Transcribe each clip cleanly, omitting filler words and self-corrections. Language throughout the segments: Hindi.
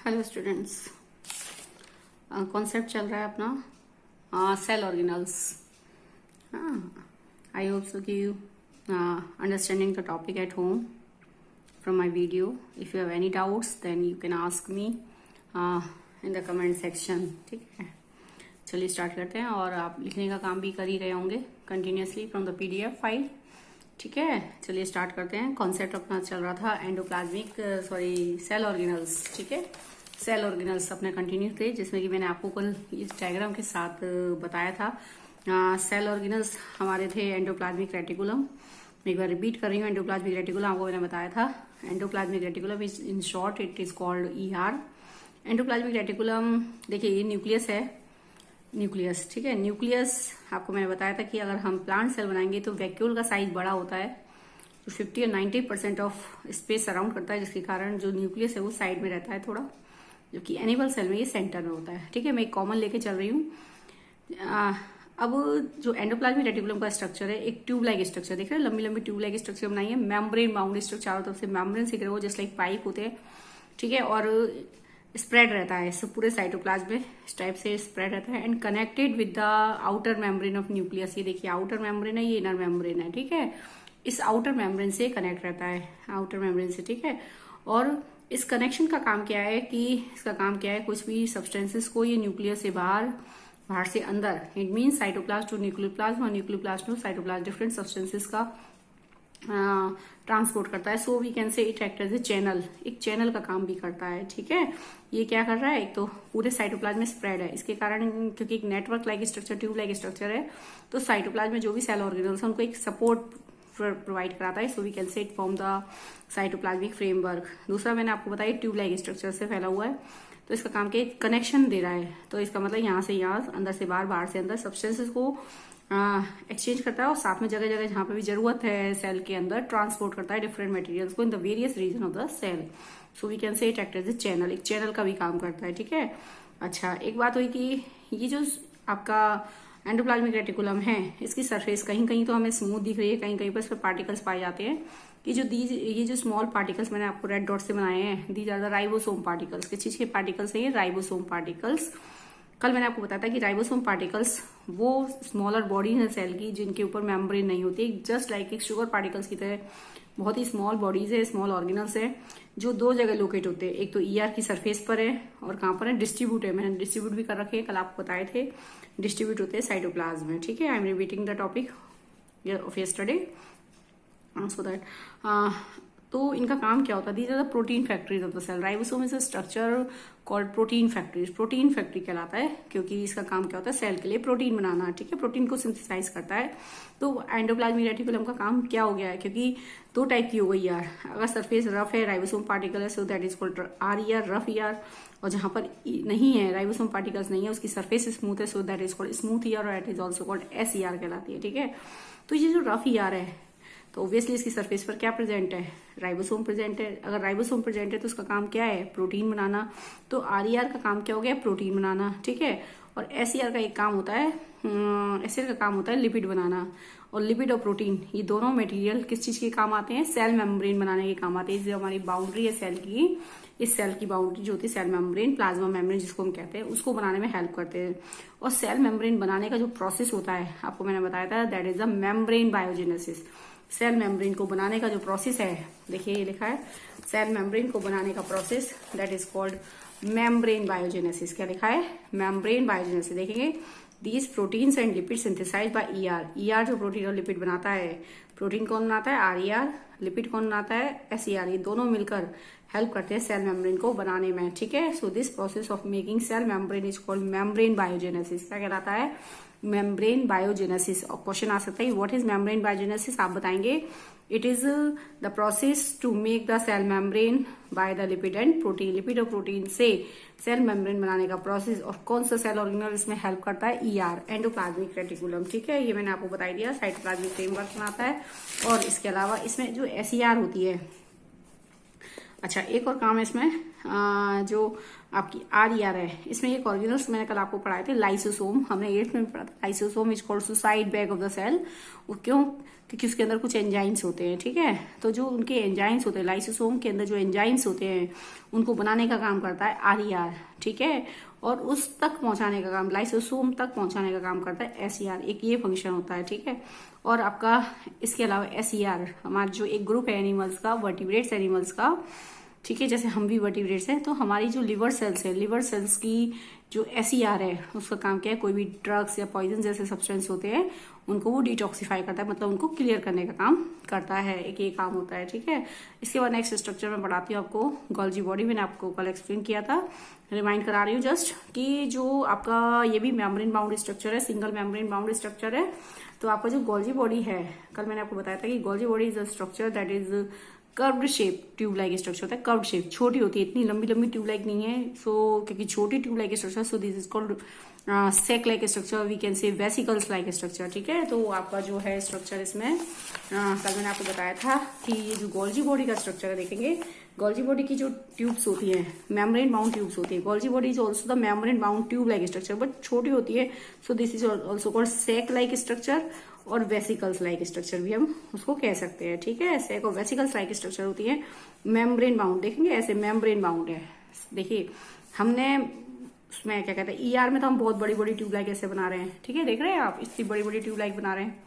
हेलो स्टूडेंट्स, कॉन्सेप्ट चल रहा है अपना cell organelles. I hope so कि you understanding the topic at home from my video. If you have any doubts then you can ask me in the comment section. ठीक है, चलिए स्टार्ट करते हैं। और आप लिखने का काम भी कर ही रहे होंगे continuously from the PDF file. ठीक है, चलिए स्टार्ट करते हैं। कॉन्सेप्ट अपना चल रहा था एंडोप्लाज्मिक सेल ऑर्गेनल्स। ठीक है, सेल ऑर्गेनल्स अपने कंटिन्यू थे, जिसमें कि मैंने आपको कल इस डायग्राम के साथ बताया था। सेल ऑर्गेनल्स हमारे थे एंडोप्लाज्मिक रेटिकुलम। मैं एक बार रिपीट कर रही हूँ। एंडोप्लाज्मिक रेटिकुलम आपको मैंने बताया था। Endoplasmic reticulum is in short it is called ER। Endoplasmic reticulum देखिए, ये न्यूक्लियस है। न्यूक्लियस, ठीक है। न्यूक्लियस आपको मैंने बताया था कि अगर हम प्लांट सेल बनाएंगे तो वैक्यूल का साइज बड़ा होता है, जो 50 और 90% ऑफ स्पेस सराउंड करता है, जिसके कारण जो न्यूक्लियस है वो साइड में रहता है थोड़ा, जो कि एनिमल सेल में ये सेंटर में होता है। ठीक है, मैं एक कॉमन लेके चल रही हूँ। अब जो एंडोप्लाज्मिक रेटिकुलम का स्ट्रक्चर है, एक ट्यूब लाइक स्ट्रक्चर देख रहे हैं, लंबी लंबी ट्यूब लाइक स्ट्रक्चर बनाई है। मेम्ब्रेन बाउंड स्ट्रक्चर, चारों तरफ से मेम्ब्रेन से घिरे हुए जस्ट लाइक पाइप होते हैं। ठीक है, और स्प्रेड रहता है सब पूरे साइटोप्लाज्म में, इस टाइप से स्प्रेड रहता है and connected with the outer membrane of nucleus. ये देखिए, आउटर मेम्ब्रेन है, ये इनर मेम्ब्रेन है। ठीक है, इस आउटर मेम्ब्रेन से कनेक्ट रहता है, आउटर मेम्ब्रेन से। ठीक है, और इस कनेक्शन का काम क्या है कि इसका काम क्या है, कुछ भी सब्सटेंसेस को ये न्यूक्लियस से बाहर से अंदर, it mean cytoplasm to nucleoplasm और nucleoplasm to cytoplasm, different substances का ट्रांसपोर्ट करता है। So we can say it act as a channel, एक चैनल का काम भी करता है। ठीक है, ये क्या कर रहा है, एक तो पूरे साइटोप्लाज्म में स्प्रेड है, इसके कारण, क्योंकि एक network like structure, tube like structure है, तो साइटोप्लाज्म में जो भी सेल ऑर्गेनल्स है उनको एक सपोर्ट प्रोवाइड कराता है। So we can say it form the cytoplasmic framework. दूसरा मैंने आपको बताया ट्यूब लाइक स्ट्रक्चर से फैला हुआ है, तो इसका काम क्या, कनेक्शन दे रहा है। तो इसका मतलब यहाँ से यहाँ, अंदर से बाहर, बाहर से अंदर सब्सटेंसेस को एक्सचेंज करता है, और साथ में जगह जगह जहाँ पे भी जरूरत है सेल के अंदर ट्रांसपोर्ट करता है डिफरेंट मटेरियल्स को in the various region of the cell. So we can say it act as a channel, एक चैनल का भी काम करता है। ठीक है, अच्छा, एक बात हुई कि ये जो आपका एंडोप्लाज्मिक रेटिकुलम है, इसकी सरफेस कहीं कहीं तो हमें स्मूथ दिख रही है, कहीं कहीं पर इस पर पार्टिकल्स पाए जाते हैं। कि जो ये जो स्मॉल पार्टिकल्स मैंने आपको रेड डॉट से बनाए हैं, these are the ribosome particles. किस चीज के पार्टिकल्स है ये? Ribosome particles. कल मैंने आपको बताया था कि राइबोसोम पार्टिकल्स वो स्मॉलर बॉडी है सेल की, जिनके ऊपर मेम्ब्रेन नहीं होती, जस्ट लाइक एक शुगर पार्टिकल्स की तरह बहुत ही स्मॉल बॉडीज है, स्मॉल ऑर्गेनल्स है, जो दो जगह लोकेट होते हैं। एक तो ER की सरफेस पर है, और कहाँ पर है, डिस्ट्रीब्यूट है। मैंने डिस्ट्रीब्यूट भी कर रखे हैं, कल आपको बताए थे, डिस्ट्रीब्यूट होते हैं साइटोप्लाज्म में। ठीक है, I am repeating the topic of yesterday so that. तो इनका काम क्या होता है? These are the protein factories of the cell. Ribosome is a structure called protein factories. Protein factory कहलाता है, क्योंकि इसका काम क्या होता है, सेल के लिए प्रोटीन बनाना। ठीक है, प्रोटीन को सिंथेसाइज करता है। तो एंडोप्लाज्मिक रेटिकुलम का काम क्या हो गया है, क्योंकि दो टाइप की हो गई यार। अगर सरफेस रफ है, राइबोसोम पार्टिकल है, so that is called RER, rough ER। और जहां पर नहीं है, राइबोसोम पार्टिकल्स नहीं है, उसकी सरफेस स्मूथ है, so that is called smooth ER, और it is also called SER कहलाती है। ठीक है, तो ये जो रफ ER है, तो ऑब्वियसली इसकी सरफेस पर क्या प्रेजेंट है, राइबोसोम प्रेजेंट है। अगर राइबोसोम प्रेजेंट है तो उसका काम क्या है, प्रोटीन बनाना। तो RER का काम क्या हो गया, प्रोटीन बनाना। ठीक है, और SER का एक काम होता है, SER का काम होता है लिपिड बनाना। और लिपिड और प्रोटीन, ये दोनों मटेरियल किस चीज के काम आते हैं, सेल मेम्ब्रेन बनाने के काम आते हैं। जो हमारी बाउंड्री है सेल की, इस सेल की बाउंड्री जो होती है, सेल मेम्ब्रेन, प्लाज्मा मेम्ब्रेन जिसको हम कहते हैं, उसको बनाने में हेल्प करते हैं। और सेल मेम्ब्रेन बनाने का जो प्रोसेस होता है, आपको मैंने बताया था, that is the membrane biogenesis. Cell membrane को बनाने का जो प्रोसेस है, देखिए ये लिखा है, सेल मेम्ब्रेन को बनाने का process, that is called membrane biogenesis. क्या लिखा है, मेम्ब्रेन बायोजेनेसिस। देखेंगे, these proteins and lipid synthesize by ER। जो प्रोटीन और लिपिड बनाता है, प्रोटीन कौन बनाता है, RER, लिपिड कौन बनाता है, SER। ये दोनों मिलकर हेल्प करते हैं सेल मेम्ब्रेन को बनाने में। ठीक है, so this process of making cell membrane is called membrane biogenesis. क्या कहलाता है, मेम्ब्रेन बायोजेनेसिस। और क्वेश्चन आ सकता है, व्हाट इज मेम्ब्रेन बायोजेनेसिस, आप बताएंगे। It is the process to make the cell membrane by the lipid and protein. Lipid और प्रोटीन से सेल मेम्ब्रेन बनाने का प्रोसेस। और कौन सा सेल ऑर्गेनल इसमें हेल्प करता है, ER, एंडोप्लाज्मिक रेटिकुलम। ठीक है, ये मैंने आपको बता दिया, साइटोप्लाज्मिक फ्रेमवर्क बनाता है। और इसके अलावा इसमें जो SER होती है, अच्छा, एक और काम है इसमें, जो आपकी RER है, इसमें एक ऑर्गेनल्स मैंने कल आपको पढ़ाए थे, लाइसोसोम। हमने 8th में पढ़ा था, lysosome is called suicide bag of the cell. वो क्यों, क्योंकि उसके अंदर कुछ एंजाइम्स होते हैं, ठीक है। तो जो उनके एंजाइम्स होते हैं, लाइसोसोम के अंदर जो एंजाइम्स होते हैं उनको बनाने का काम करता है आरईआर, ठीक है। और उस तक पहुंचाने का काम, लाइसोसोम तक पहुंचाने का काम करता है एसईआर, एक ये फंक्शन होता है, ठीक है। और आपका इसके अलावा एसईआर हमारा जो एक ग्रुप है एनिमल्स का, वर्टिब्रेट्स एनिमल्स का, ठीक है, जैसे हम भी वर्टिब्रेट्स हैं, तो हमारी जो लिवर सेल्स है, लिवर सेल्स की जो एसईआर है उसका काम क्या है, कोई भी ड्रग्स या पॉइजन जैसे सब्सटेंस होते हैं उनको वो डिटॉक्सिफाई करता है, मतलब उनको क्लियर करने का काम करता है, एक ये काम होता है, ठीक है। इसके बाद नेक्स्ट स्ट्रक्चर में पढ़ाती हूँ आपको गोल्जी बॉडी। मैंने आपको कल एक्सप्लेन किया था, रिमाइंड करा रही हूँ जस्ट, कि जो आपका ये भी मेम्ब्रेन बाउंड स्ट्रक्चर है, सिंगल मेम्ब्रेन बाउंड स्ट्रक्चर है। तो आपका जो गोल्जी बॉडी है, कल मैंने आपको बताया था कि Golgi body is a structure that is curved shape, tube like structure होता है, कर्व्ड शेप, छोटी होती है, इतनी लंबी लंबी ट्यूब लाइक नहीं है, सो क्योंकि छोटी tube like structure, so this is called sac like structure, we can say vesicles like structure, ठीक है। तो आपका जो है स्ट्रक्चर इसमें कल मैंने आपको बताया था कि ये जो गोल्जी बॉडी का स्ट्रक्चर है, देखेंगे गोल्जी बॉडी की जो ट्यूब्स होती है, मेम्ब्रेन बाउंड ट्यूब्स होती है, Golgi body is also the membrane bound tube like structure, but छोटी होती है, so this is also called sac like structure, और वेसिकल्स लाइक स्ट्रक्चर भी हम उसको कह सकते हैं, ठीक है। सेक और वेसिकल्स लाइक स्ट्रक्चर होती है मेम्ब्रेन बाउंड, देखेंगे ऐसे मेम्ब्रेन बाउंड है। देखिए हमने उसमें क्या कहते हैं, ईआर में तो हम बहुत बड़ी बड़ी ट्यूब लाइक ऐसे बना रहे हैं, ठीक है, देख रहे हैं आप, इतनी बड़ी बड़ी ट्यूब लाइक बना रहे हैं,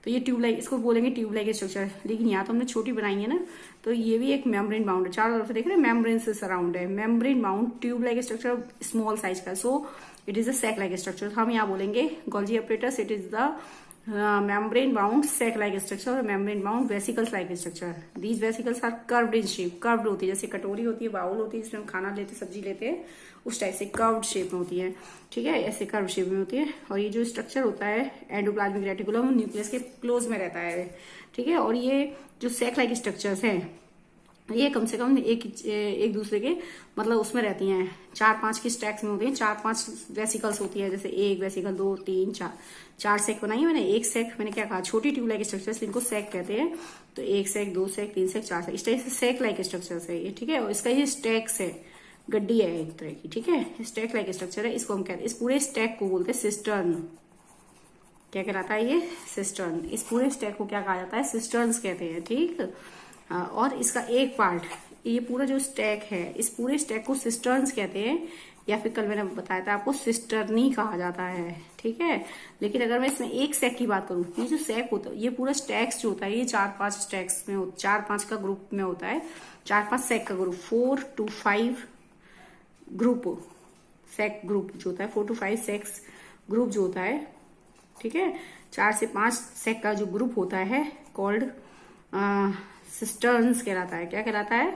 तो ये ट्यूब लाइक, इसको बोलेंगे ट्यूब लाइक स्ट्रक्चर, लेकिन यहाँ तो हमने छोटी बनाई है ना, तो ये भी एक मेम्ब्रेन बाउंड है, चारों तरफ से देख रहे हैं मेम्ब्रेन से सराउंड है, membrane bound tube like structure small size का, so it is a sac like structure. हम यहाँ बोलेंगे Golgi apparatus, it is the membrane bound sac like structure और membrane bound vesicles like structure. These vesicles are curved in shape, curved होती है, जैसे कटोरी होती है, बाउल होती है जिसमें हम खाना लेते सब्जी लेते हैं, उस टाइप से कर्व्ड शेप में होती है, ठीक है, ऐसे कर्व शेप में होती है। और ये जो स्ट्रक्चर होता है एंडोप्लाज्मिक रेटिकुलम, न्यूक्लियस के क्लोज में रहता है, ठीक है। और ये जो सेक लाइक स्ट्रक्चर्स हैं ये कम से कम एक दूसरे के मतलब उसमें रहती हैं, 4-5 की स्टैक्स में होती हैं, 4-5 वेसिकल्स होती है, जैसे एक वेसिकल, 2, 3, 4 सेक बनाई है मैंने। एक सेक मैंने क्या कहा, छोटी ट्यूब लाइक स्ट्रक्चर्स, इनको सेक कहते हैं, तो 1 सेक, 2 सेक, 3 सेक, 4 सेक, इस टाइप से सेक लाइक स्ट्रक्चर्स है ये, ठीक है। और इसका ये स्टैक्स है, गड्डी है एक तरह की, ठीक है, स्टैक लाइक स्ट्रक्चर है, इसको हम कहते हैं, इस पूरे स्टैक को बोलते हैं सिस्टर्न। क्या कहलाता है ये, सिस्टर्न। इस पूरे स्टैक को क्या कहा जाता है, सिस्टर्न्स कहते हैं, ठीक। और इसका एक पार्ट, ये पूरा जो स्टैक है, इस पूरे स्टैक को सिस्टर्न्स कहते हैं, या फिर कल मैंने बताया था आपको सिस्टर्नी कहा जाता है, ठीक है। लेकिन अगर मैं इसमें एक सेक की बात करूं, ये जो सेक होता है, ये पूरा स्टैक्स जो होता है, ये 4-5 स्टैक्स में, 4-5 का ग्रुप में होता है, 4-5 सेक का group, 4 to 5 group, sac group जो होता है, 4 to 5 सेक्स ग्रुप जो होता है, ठीक है। 4 से 5 सेक का जो ग्रुप होता है कॉल्ड सिस्टर्न्स कहलाता है। क्या कहलाता है,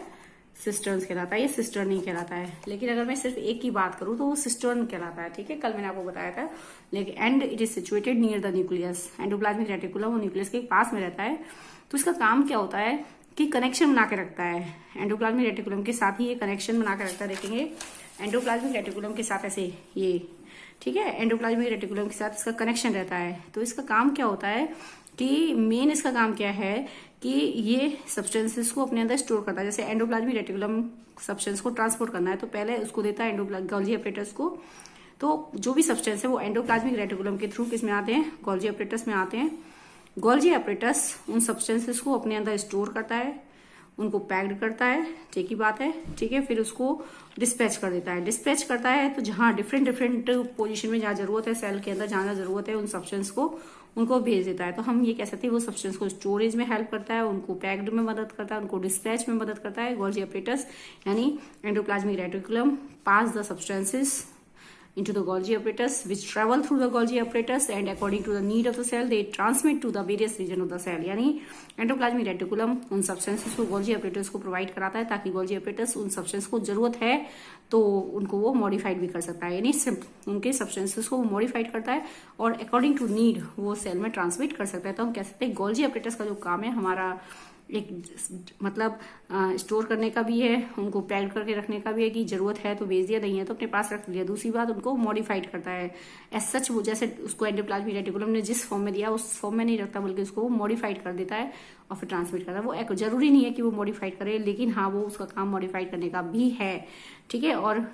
सिस्टर्न्स कहलाता है, ये सिस्टर्न नहीं कहलाता है। लेकिन अगर मैं सिर्फ एक की बात करूं तो वो सिस्टर्न कहलाता है, ठीक है, कल मैंने आपको बताया था। लेकिन and it is situated near the nucleus, endoplasmic reticulum वो न्यूक्लियस के पास में रहता है। तो इसका काम क्या होता है कि कनेक्शन बना के रखता है, एंडोप्लाज्मिक रेटिकुलम के साथ ही ये कनेक्शन बना के रखता है। देखेंगे एंडोप्लाज्मिक रेटिकुलम के साथ ऐसे ये, ठीक है, एंडोप्लाज्मिक रेटिकुलम के साथ इसका कनेक्शन रहता है। तो इसका काम क्या होता है कि मेन इसका काम क्या है कि ये सब्सटेंसेस को अपने अंदर स्टोर करता है। जैसे एंडोप्लाज्मिक रेटिकुलम सब्सटेंस को ट्रांसपोर्ट करना है तो पहले उसको देता है गोल्जी एपरेटस को। तो जो भी सब्सटेंस है वो एंडोप्लाज्मिक रेटिकुलम के थ्रू किस में आते हैं, गोल्जी एपरेटस में आते हैं। गोल्जी एपरेटस उन सब्सटेंसेस को अपने अंदर स्टोर करता है, उनको पैक्ड करता है, ठीक ही बात है, ठीक है। फिर उसको डिस्पैच कर देता है। डिस्पैच करता है तो जहां डिफरेंट पोजीशन में जहां जरूरत है सेल के अंदर, जहां जरूरत है उन सब्सटेंस को उनको भेज देता है। तो हम ये कह सकते हैं वो सब्सटेंस को स्टोरेज में हेल्प करता है, उनको पैक्ड में मदद करता है, उनको डिस्पैच में मदद करता है। गोल्जी एपरेटस यानी endoplasmic reticulum pass the substances into the Golgi apparatus which travel through the Golgi apparatus and according to the need of the cell they transmit to the various region of the cell। यानी एंडोप्लाज्मिक रेटिकुलम उन सब्सटेंसेस को गोल्जी apparatus को प्रोवाइड कराता है ताकि गोल्जी apparatus उन सब्सटेंस को जरूरत है तो उनको वो मॉडिफाइड भी कर सकता है, यानी उनके सब्सटेंसेस को वो मॉडिफाइड करता है और अकॉर्डिंग टू नीड वो सेल में ट्रांसमिट कर सकता है। तो हम कह सकते हैं गोल्जी apparatus का जो काम है हमारा एक मतलब स्टोर करने का भी है, उनको पैक करके रखने का भी है कि जरूरत है तो भेज दिया, नहीं है तो अपने पास रख लिया। दूसरी बात उनको मॉडिफाइड करता है एज सच, वो जैसे उसको एंडोप्लाज्मिक रेटिकुलम ने जिस फॉर्म में दिया उस फॉर्म में नहीं रखता बल्कि उसको वो मॉडिफाइड कर देता है और फिर ट्रांसमिट करता है। वो एक जरूरी नहीं है कि वो मॉडिफाइड करे, लेकिन हाँ वो उसका काम मॉडिफाइड करने का भी है, ठीक है। और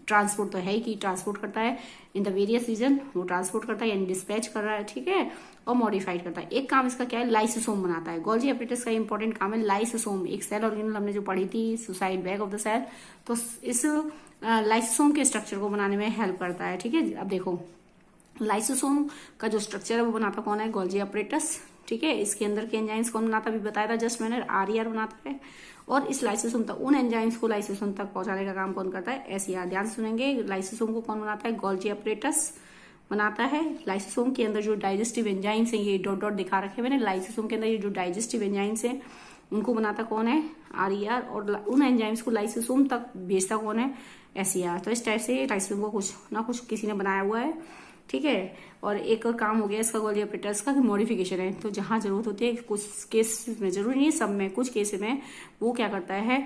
ट्रांसपोर्ट तो है ही कि ट्रांसपोर्ट करता है इन द वेरियस रीजन, वो ट्रांसपोर्ट करता है यानी डिस्पैच कर रहा है, ठीक है। और मॉडिफाइड करता है। एक काम इसका क्या है, लाइसोसोम बनाता है। गोल्जी एपरेटस का इंपॉर्टेंट काम है लाइसोसोम, एक सेल ऑर्गेनल हमने जो पढ़ी थी suicide bag of the cell, तो इस लाइसोसोम के स्ट्रक्चर को बनाने में हेल्प करता है। ठीक है, अब देखो लाइसोसोम का जो स्ट्रक्चर है वो बनाता कौन है, गोल्जी एपरेटस। ठीक है, इसके अंदर के एंजाइम्स कौन बनाता, अभी बताया था जस्ट मैंने, आरईआर बनाता है। और इस लाइसोसोम तक उन एंजाइम्स को लाइसोसोम तक पहुंचाने का काम कौन करता है, एसईआर। ध्यान सुनेंगे, लाइसोसोम को कौन बनाता है, गोल्जी एपरेटस बनाता है। लाइसोसोम के अंदर जो डाइजेस्टिव एंजाइम्स हैं, ये डॉट डॉट दिखा रखे मैंने, लाइसोसोम के अंदर ये जो डाइजेस्टिव एंजाइम्स हैं उनको बनाता कौन है, आरईआर। और उन एंजाइम्स को लाइसोसोम तक भेजता कौन है, एसईआर। तो इस टाइप से लाइसोसोम को कुछ ना कुछ किसी ने बनाया हुआ है। ठीक है, और एक और काम हो गया इसका गोल्जी एपरेटस का, मॉडिफिकेशन है। तो जहां जरूरत होती है, कुछ केस में, जरूरी नहीं है सब में, कुछ केस में वो क्या करता है,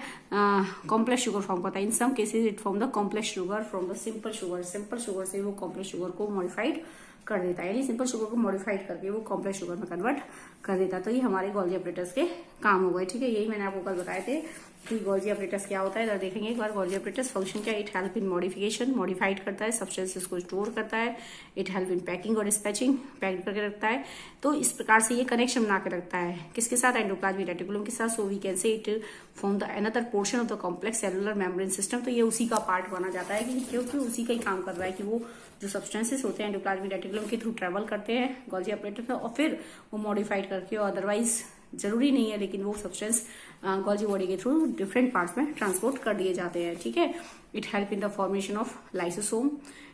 कॉम्प्लेक्स शुगर फॉर्म करता है। In some cases it form the complex sugar from the simple sugar. Simple sugar से वो कॉम्प्लेक्स शुगर को मॉडिफाइड कर देता है, यानी सिंपल शुगर को मॉडिफाइड करके वो कॉम्प्लेक्स शुगर में कन्वर्ट कर देता है। तो ये हमारे गोल्जी एपरेटस के काम हो गए। ठीक है, यही मैंने आपको कल बताए थे कि गोल्जी एपरेटस क्या होता है। तो देखेंगे एक बार गोल्जी एपरेटस फंक्शन क्या, it help in modification, modified करता है, सब्सटेंसेस को स्टोर करता है, इट हेल्प इन पैकिंग और डिस्पैचिंग, पैक करके रखता है। तो इस प्रकार से ये कनेक्शन बना के रखता है किसके साथ, एंडोप्लाज्मिक रेटिकुलम के साथ। So we can say it form the another portion of the complex cellular membrane system. तो ये उसी का पार्ट माना जाता है कि क्योंकि उसी का ही काम कर रहा है कि वो जो सब्सटेंसेस होते हैं एंडोप्लाज्मिक रेटिकुलम के थ्रू ट्रेवल करते हैं गोल्जी एपरेटस में, और फिर वो मॉडिफाइड करके, और अदरवाइज जरूरी नहीं है लेकिन वो सब्सटेंस गोल्जी बॉडी के थ्रू डिफरेंट पार्ट्स में ट्रांसपोर्ट कर दिए जाते हैं। ठीक है, it help in the formation of lysosome,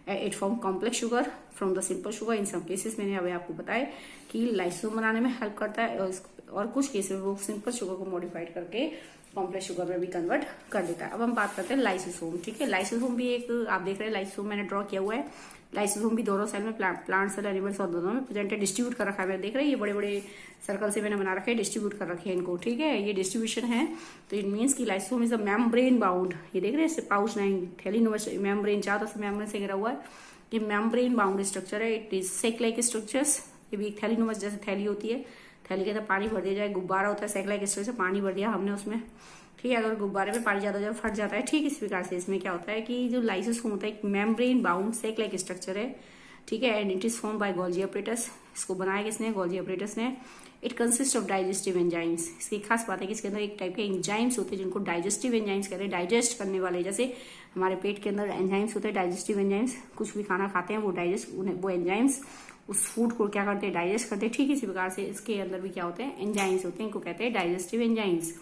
it form complex sugar from the simple sugar. In some cases मैंने अभी आपको बताया कि लाइसोसोम बनाने में हेल्प करता है, और कुछ केसेस में वो सिंपल शुगर को मॉडिफाइड करके कॉम्प्लेक्स शुगर में भी कन्वर्ट कर देता है। अब हम बात करते हैं लाइसोसोम। ठीक है, लाइसोसोम भी एक, आप देख रहे हैं लाइसोसोम मैंने ड्रॉ किया हुआ है। लाइसोसोम भी दोनों सेल में, प्लांट सेल, एनिमल सेल, दोनों में प्रेजेंट है, डिस्ट्रीब्यूट कर रखा है। मैं देख रहे हैं ये बड़े बड़े सर्कल से मैंने बना रखे हैं, डिस्ट्रीब्यूट कर रखे हैं इनको। ठीक है, ये डिस्ट्रीब्यूशन है। तो इट मीन्स कि lysosome is a membrane bound, ये देख रहे हैं पाउच नहीं, थैलीनोमस मेम्ब्रेन, चारों तरफ से मेम्ब्रेन से घिरा हुआ है। ये मेम्ब्रेन बाउंड स्ट्रक्चर है, it is sac like structures. ये भी थैलीनोमस जैसे थैली होती है, थैली के अंदर पानी भर दिया जाए, गुब्बारा होता है, सेक लाइक स्ट्रक्चर, पानी भर दिया हमने उसमें। ठीक है, अगर गुब्बारे में पानी ज्यादा हो जाए फट जाता है। ठीक इस प्रकार से इसमें क्या होता है कि जो लाइसोसोम होता है एक membrane bound sac like structure है। ठीक है, and it is form by Golgi apparatus. इसको बनाया किसने, गोल्जी एपरेटस ने। It consist of digestive enzymes. इसकी खास बात है कि इसके अंदर एक टाइप के एंजाइम्स होते हैं जिनको डाइजेस्टिव एंजाइम्स कहते हैं, डाइजेस्ट करने वाले। जैसे हमारे पेट के अंदर एंजाइम्स होते हैं, डाइजेस्टिव एंजाइम्स, कुछ भी खाना खाते हैं वो वो एंजाइम्स उस फूड को क्या करते हैं, डाइजेस्ट करते हैं। ठीक इसी प्रकार से इसके अंदर भी क्या होते हैं, एंजाइम्स होते हैं, इनको कहते हैं डाइजेस्टिव एंजाइम्स।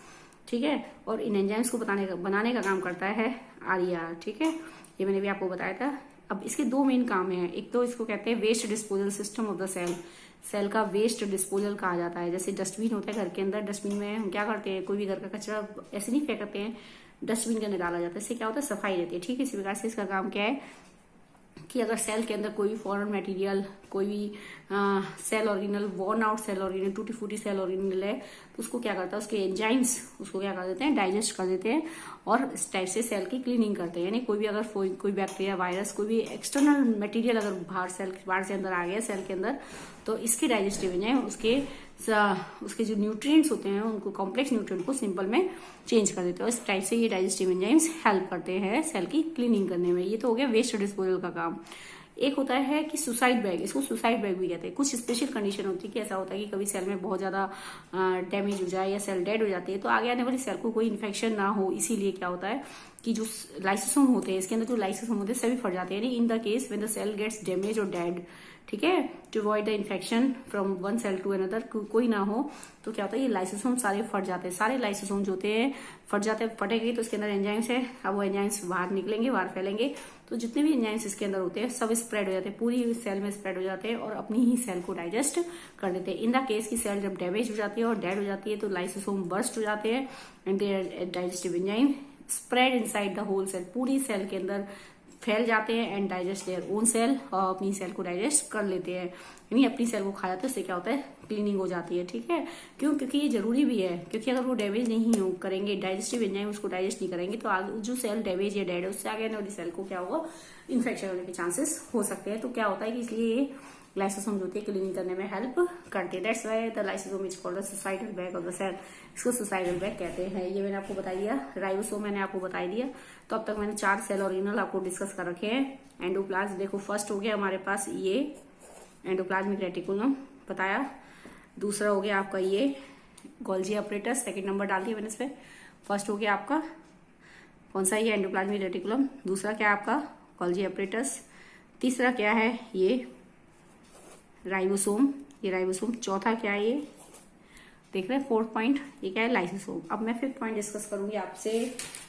ठीक है, और इन एंजाइम्स को बनाने का काम करता है आरईआर। ठीक है, ये मैंने भी आपको बताया था। अब इसके दो मेन काम हैं, एक तो इसको कहते हैं waste disposal system of the cell. Cell का वेस्ट डिस्पोजल कहा जाता है। जैसे डस्टबिन होता है घर के अंदर, डस्टबिन में हम क्या करते हैं, कोई भी घर का कचरा ऐसे नहीं फेंकते हैं, डस्टबिन के अंदर डाला जाता है। इससे क्या होता है, सफाई रहती है। ठीक है, इसी प्रकार से इसका काम क्या है कि अगर सेल के अंदर कोई भी फॉरेन मटेरियल, कोई भी cell organelle, worn out cell organelle, टूटी फूटी सेल ऑर्गेनल है, तो उसको क्या करता है, उसके एंजाइम्स उसको क्या कर देते हैं, डाइजेस्ट कर देते हैं, और इस टाइप से सेल की क्लीनिंग करते हैं। यानी कोई भी अगर कोई बैक्टीरिया, वायरस, कोई भी एक्सटर्नल मटेरियल अगर बाहर से अंदर आ गया सेल के अंदर, तो इसके डाइजेस्टिव एंजाइम उसके जो न्यूट्रिएंट्स होते हैं उनको, कॉम्प्लेक्स न्यूट्रिएंट को सिंपल में चेंज कर देते हैं। इस टाइप से ये डाइजेस्टिव एंजाइम्स हेल्प करते हैं सेल की क्लीनिंग करने में। ये तो हो गया वेस्ट डिस्पोजल का काम। एक होता है कि सुसाइड बैग, इसको सुसाइड बैग भी कहते हैं। कुछ स्पेशल कंडीशन होती है कि ऐसा होता है कि कभी सेल में बहुत ज्यादा डैमेज हो जाए या सेल डेड हो जाती है, तो आगे आने वाली सेल को कोई इन्फेक्शन ना हो, इसीलिए क्या होता है कि जो लाइसोसोम होते हैं, इसके अंदर जो लाइसोसोम होते हैं सभी फट जाते हैं। In the case when the cell gets damage और डेड। ठीक है, to avoid the infection from one cell to another, कोई ना हो, तो क्या होता है ये लाइसोसोम सारे फट जाते हैं। सारे लाइसोसोम जो होते हैं फट जाते हैं, फटेंगे तो इसके अंदर एंजाइम्स है, अब वो एंजाइम्स बाहर निकलेंगे, बाहर फैलेंगे, तो जितने भी एंजाइम्स इसके अंदर होते हैं सब स्प्रेड हो जाते हैं, पूरी सेल में स्प्रेड हो जाते हैं और अपनी ही सेल को डाइजेस्ट कर देते हैं। इन द केस की सेल जब डैमेज हो जाती है और डेड हो जाती है तो लाइसोसोम बर्स्ट हो जाते हैं and their digestive enzyme spread inside the whole cell, पूरी सेल के अंदर फैल जाते हैं and digest their own cell, और अपनी सेल को डाइजेस्ट कर लेते हैं, यानी अपनी सेल को खा जाते हैं। उससे क्या होता है, क्लीनिंग हो जाती है। ठीक है, क्यों, क्योंकि ये जरूरी भी है, क्योंकि अगर वो डैमेज नहीं करेंगे, डाइजेस्टिव एंजाइम उसको डाइजेस्ट नहीं करेंगे, तो आगे जो सेल डैमेज या डेड है उससे आगे आने वाली सेल को क्या होगा, इन्फेक्शन होने के चांसेस हो सकते हैं। तो क्या होता है कि इसलिए ये लाइसोसोम जो होती है क्लीनिंग करने में हेल्प करती है। That's why the lysosome is called the suicidal bag of the cell. इसको सुसाइडल बैग कहते हैं। ये मैंने आपको बता दिया। राइबोसोम मैंने आपको बता दिया। तो अब तक मैंने 4 सेल ऑर्गेनल आपको डिस्कस कर रखे हैं। एंडोप्लाज्म देखो फर्स्ट हो गया हमारे पास ये एंडोप्लाज्मिक रेटिकुलम, बताया। दूसरा हो गया आपका ये गोल्जी अपरेटस, सेकंड नंबर डाल दिया मैंने इस पे। फर्स्ट हो गया आपका कौन सा, ये एंडोप्लाज्मिक रेटिकुलम। दूसरा क्या है आपका गोल्जी अपरेटस। तीसरा क्या है ये राइबोसोम, ये राइबोसोम। चौथा क्या है ये देख रहे हैं, फोर्थ पॉइंट, ये क्या है लाइसोसोम। अब मैं फिफ्थ पॉइंट डिस्कस करूंगी आपसे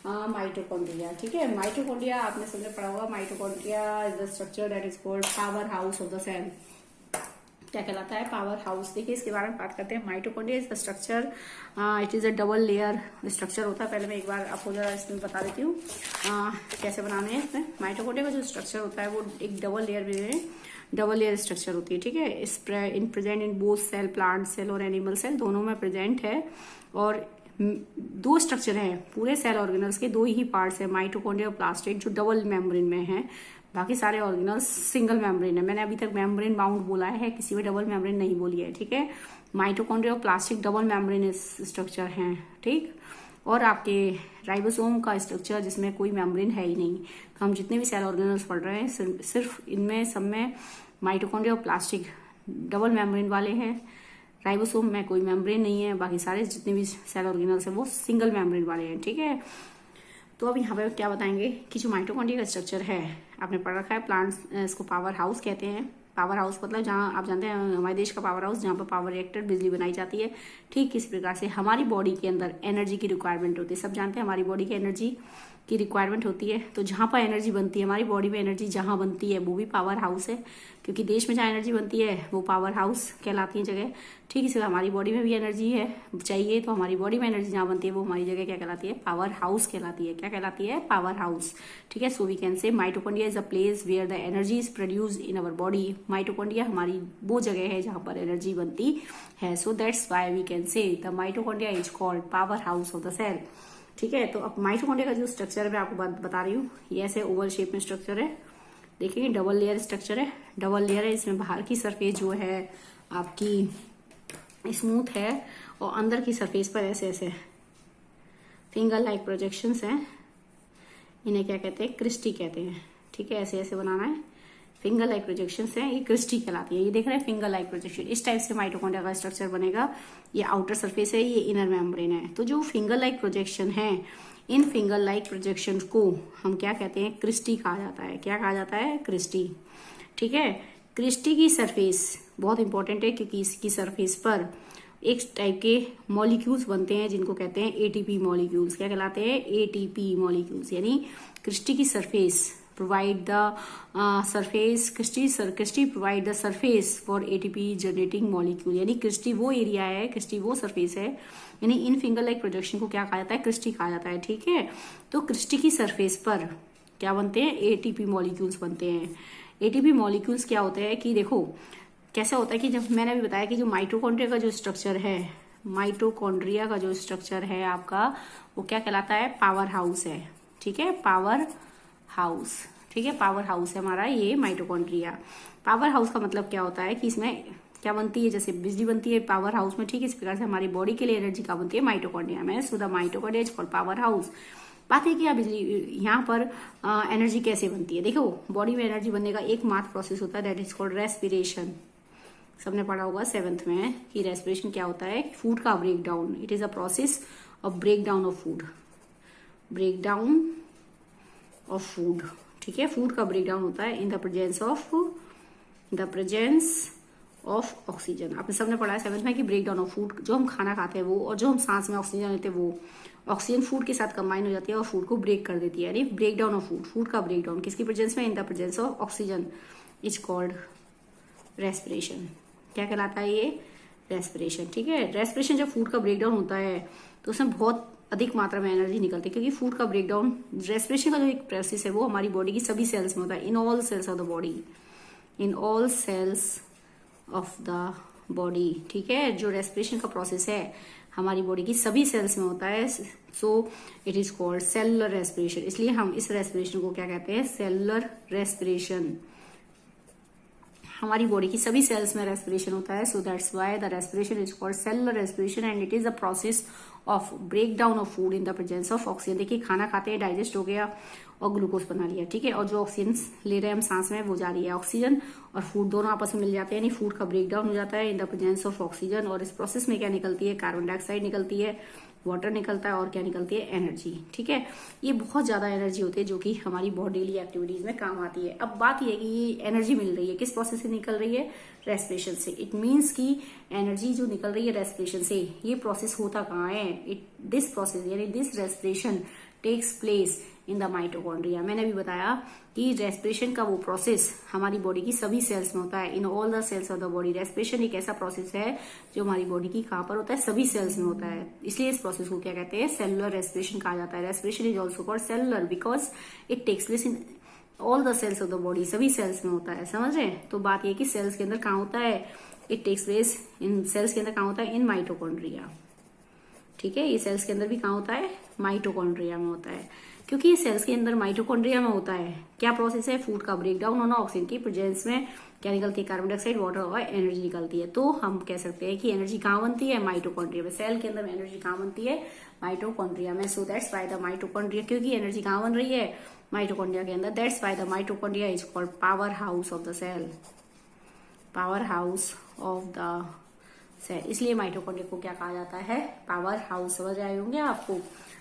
माइटोकॉन्ड्रिया। ठीक है, माइटोकॉन्ड्रिया आपने सबने पढ़ा होगा। Mitochondria is the structure that is called power house of the cell. क्या कहलाता है, पावर हाउस। देखिए इसके बारे में बात करते हैं। Mitochondria is the structure, it is a double layer structure होता है। पहले मैं एक बार आपको जरा इसमें बता देती हूँ कैसे बनाने हैं इसमें। माइटोकॉन्ड्रिया का जो स्ट्रक्चर होता है वो एक डबल लेयर में, डबल लेयर स्ट्रक्चर होती है। ठीक है, is present in both cell, plant cell और एनिमल सेल दोनों में प्रेजेंट है। और दो स्ट्रक्चर हैं पूरे सेल ऑर्गेनल्स के, दो ही पार्ट्स है, माइटोकॉन्ड्रिया और प्लास्टिड, जो डबल मेम्ब्रेन में है। बाकी सारे ऑर्गेनल्स सिंगल मेम्ब्रेन है। मैंने अभी तक मेम्ब्रेन बाउंड बोला है, किसी में डबल मेम्ब्रेन नहीं बोली है। ठीक है, माइटोकॉन्ड्रिया और प्लास्टिक डबल मेम्ब्रेन स्ट्रक्चर हैं। ठीक, और आपके राइबोसोम का स्ट्रक्चर जिसमें कोई मेम्ब्रेन है ही नहीं। तो हम जितने भी सेल ऑर्गेनल्स पढ़ रहे हैं सिर्फ इनमें सब में माइटोकॉन्ड्रिया और प्लास्टिक डबल मेम्ब्रेन वाले हैं। राइबोसोम में कोई मेम्ब्रेन नहीं है। बाकी सारे जितने भी सेल ऑर्गेनल्स हैं वो सिंगल मेम्ब्रेन वाले हैं। ठीक है, तो अब यहाँ पे क्या बताएंगे कि जो माइटोकॉन्ड्रिया का स्ट्रक्चर है आपने पढ़ रखा है, प्लांट्स इसको पावर हाउस कहते हैं। पावर हाउस मतलब जहाँ आप जानते हैं हमारे देश का पावर हाउस, जहाँ पर पावर रिएक्टर बिजली बनाई जाती है। ठीक इस प्रकार से हमारी बॉडी के अंदर एनर्जी की रिक्वायरमेंट होती है। सब जानते हैं हमारी बॉडी की एनर्जी की रिक्वायरमेंट होती है। तो जहाँ पर एनर्जी बनती है, हमारी बॉडी में एनर्जी जहाँ बनती है वो भी पावर हाउस है, क्योंकि देश में जहाँ एनर्जी बनती है वो पावर हाउस कहलाती है जगह। ठीक इसी हमारी बॉडी में भी एनर्जी है चाहिए, तो हमारी बॉडी में एनर्जी जहाँ बनती है वो हमारी जगह क्या कहलाती है, पावर हाउस कहलाती है। क्या कहलाती है, पावर हाउस। ठीक है, so we can say mitochondria is a place where the energy is produced in our body. Mitochondria हमारी वो जगह है जहाँ पर एनर्जी बनती है। So that's why we can say the mitochondria is called power house of the cell. ठीक है, तो अब माइटोकॉन्ड्रिया का जो स्ट्रक्चर है मैं आपको बता रही हूँ। ये ऐसे ओवल शेप में स्ट्रक्चर है। देखिए डबल लेयर स्ट्रक्चर है, डबल लेयर है। इसमें बाहर की सरफेस जो है आपकी स्मूथ है और अंदर की सरफेस पर ऐसे ऐसे फिंगर लाइक प्रोजेक्शंस हैं। इन्हें क्या कहते हैं, क्रिस्टी कहते हैं। ठीक है, ऐसे ऐसे बनाना है। फिंगर लाइक प्रोजेक्शंस हैं, ये क्रिस्टी कहलाती है। ये देख रहे हैं फिंगर लाइक प्रोजेक्शन, इस टाइप से माइटोकॉन्ड्रिया का स्ट्रक्चर बनेगा। ये आउटर सरफेस है, ये इनर मेम्ब्रेन है। तो जो फिंगर लाइक प्रोजेक्शन है, इन फिंगर लाइक प्रोजेक्शन को हम क्या कहते हैं, क्रिस्टी कहा जाता है। क्या कहा जाता है, क्रिस्टी। ठीक है, क्रिस्टी की सरफेस बहुत इंपॉर्टेंट है, क्योंकि इसकी सरफेस पर एक टाइप के मॉलिक्यूल्स बनते हैं जिनको कहते हैं एटीपी मॉलिक्यूल्स। क्या कहलाते हैं, एटीपी मॉलिक्यूल्स। यानी क्रिस्टी की surface provide the surface, cristae provide the surface for ATP generating molecule। यानी क्रिस्टी वो एरिया है, क्रिस्टी वो सरफेस है। यानी इन फिंगर लाइक प्रोजेक्शन को क्या कहा जाता है, क्रिस्टी कहा जाता है। ठीक है, तो क्रिस्टी की सरफेस पर क्या बनते हैं, एटीपी मॉलिक्यूल्स बनते हैं। एटीपी मॉलिक्यूल्स क्या होते हैं कि देखो कैसा होता है कि जब मैंने अभी बताया कि जो माइटोकॉन्ड्रिया का जो स्ट्रक्चर है, माइटोकॉन्ड्रिया का जो स्ट्रक्चर है आपका, वो क्या कहलाता है, पावर हाउस है। ठीक है, पावर हाउस। ठीक है, पावर हाउस है हमारा ये माइटोकॉन्ड्रिया। पावर हाउस का मतलब क्या होता है कि इसमें क्या बनती है, जैसे बिजली बनती है पावर हाउस में। ठीक है, इस प्रकार से हमारी बॉडी के लिए एनर्जी का बनती है माइटोकॉन्ड्रिया में। सो the mitochondria is called power house. बात है कि बिजली यहाँ पर एनर्जी कैसे बनती है। देखो बॉडी में एनर्जी बनने का एकमात्र प्रोसेस होता है, दैट इज कॉल्ड रेस्पिरेशन। सबने पढ़ा होगा 7th में कि रेस्पिरेशन क्या होता है, फूड का break down. It is a process of break down of food, break down of food. ठीक है, फूड का ब्रेक डाउन होता है in the presence of oxygen. आपने सबने पढ़ा है 7th में कि ब्रेक डाउन ऑफ फूड, जो हम खाना खाते हैं वो और जो हम सांस में ऑक्सीजन लेते हैं वो ऑक्सीजन फूड के साथ कंबाइन हो जाती है और फूड को ब्रेक कर देती है। यानी break down of food, food का ब्रेक डाउन किसकी प्रेजेंस में, in the presence of oxygen, is called respiration. क्या कहलाता है ये, रेस्पिरेशन। ठीक है, रेस्पिरेशन जब फूड का ब्रेक डाउन होता है तो उसमें बहुत अधिक मात्रा में एनर्जी निकलती है, क्योंकि फूड का ब्रेकडाउन, रेस्पिरेशन का जो एक प्रोसेस है वो हमारी बॉडी की सभी सेल्स में होता है, in all cells of the body, in all cells of the body. ठीक है, जो रेस्पिरेशन का प्रोसेस है हमारी बॉडी की सभी सेल्स में होता है। So it is called cellular respiration. इसलिए हम इस रेस्पिरेशन को क्या कहते हैं, सेलुलर रेस्पिरेशन। हमारी बॉडी की सभी सेल्स में रेस्पिरेशन होता है, so that's why the respiration is called cellular respiration and it is the process of break down of food in the presence of oxygen. देखिए खाना खाते हैं, डाइजेस्ट हो गया और ग्लूकोज बना लिया, ठीक है, और जो ऑक्सीजन ले रहे हैं हम सांस में वो जा रही है ऑक्सीजन और फूड, दोनों आपस में मिल जाते हैं, यानी फूड का ब्रेक डाउन हो जाता है in the presence of oxygen. और इस प्रोसेस में क्या निकलती है, कार्बन डाइऑक्साइड निकलती है, वाटर निकलता है और क्या निकलती है, एनर्जी, ठीक है। ये बहुत ज्यादा एनर्जी होती है जो कि हमारी बहुत डेली एक्टिविटीज में काम आती है। अब बात ये है कि ये एनर्जी मिल रही है किस प्रोसेस से निकल रही है, रेस्पिरेशन से। इट मीन्स कि एनर्जी जो निकल रही है रेस्पिरेशन से, ये प्रोसेस होता कहाँ है, दिस प्रोसेस यानी this respiration takes place in the mitochondria. मैंने अभी बताया कि रेस्पिरेशन का वो प्रोसेस हमारी बॉडी की सभी सेल्स में होता है, in all the cells of the body. Respiration एक ऐसा प्रोसेस है जो हमारी बॉडी की कहाँ पर होता है, सभी सेल्स में होता है, इसलिए इस प्रोसेस को क्या कहते हैं, सेलुलर रेस्पिरेशन कहा जाता है। Respiration is also called cellular because it takes place in all the cells of the body, सभी सेल्स में होता है, समझ रहे हैं। तो बात यह कि सेल्स के अंदर कहाँ होता है, it takes place in cells के अंदर कहाँ होता है, इन माइटोकॉन्ड्रिया, ठीक है। ये सेल्स के अंदर भी कहाँ होता है, माइटोकॉन्ड्रिया में होता है, क्योंकि ये सेल्स के अंदर माइटोकॉन्ड्रिया में होता है। क्या प्रोसेस है, फूड का ब्रेक डाउन होना, ऑक्सीजन की प्रेजेंस में क्या निकलती है, कार्बन डाइऑक्साइड, वाटर और एनर्जी निकलती है। तो हम कह सकते हैं कि एनर्जी कहाँ बनती है, माइटोकॉन्ड्रिया में। सेल के अंदर एनर्जी कहाँ बनती है, माइटोकॉन्ड्रिया में। So that's why the mitochondria, क्योंकि एनर्जी कहाँ बन रही है, माइटोकॉन्ड्रिया के अंदर, that's why the mitochondria is called power house of the cell, power house of the cell. इसलिए माइटोकॉन्ड्रिया को क्या कहा जाता है, पावर हाउस। समझ आए होंगे आपको।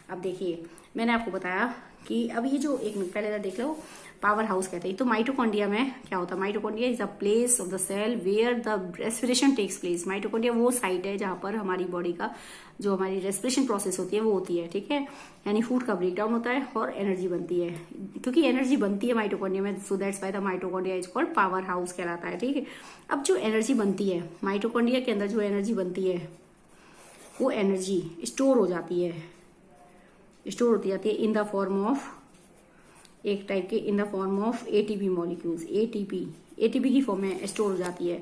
अब देखिए मैंने आपको बताया कि अब ये जो एक मिनट पहले देख लो, पावर हाउस कहते हैं। तो माइटोकॉन्ड्रिया में क्या होता है, mitochondria is the place of the cell where the respiration takes place. Mitochondria वो साइट है जहां पर हमारी बॉडी का जो हमारी रेस्पिरेशन प्रोसेस होती है वो होती है, ठीक है, यानी फूड का ब्रेक डाउन होता है और एनर्जी बनती है, क्योंकि एनर्जी बनती है माइटोकॉन्ड्रिया में, so that's why the mitochondria is called power house कहलाता है, ठीक है। अब जो एनर्जी बनती है माइटोकॉन्ड्रिया के अंदर, जो एनर्जी बनती है वो एनर्जी स्टोर हो जाती है, स्टोर होती जाती है इन द फॉर्म ऑफ, एक टाइप के इन the form of ATP molecules. ATP की फॉर्म में स्टोर हो जाती है,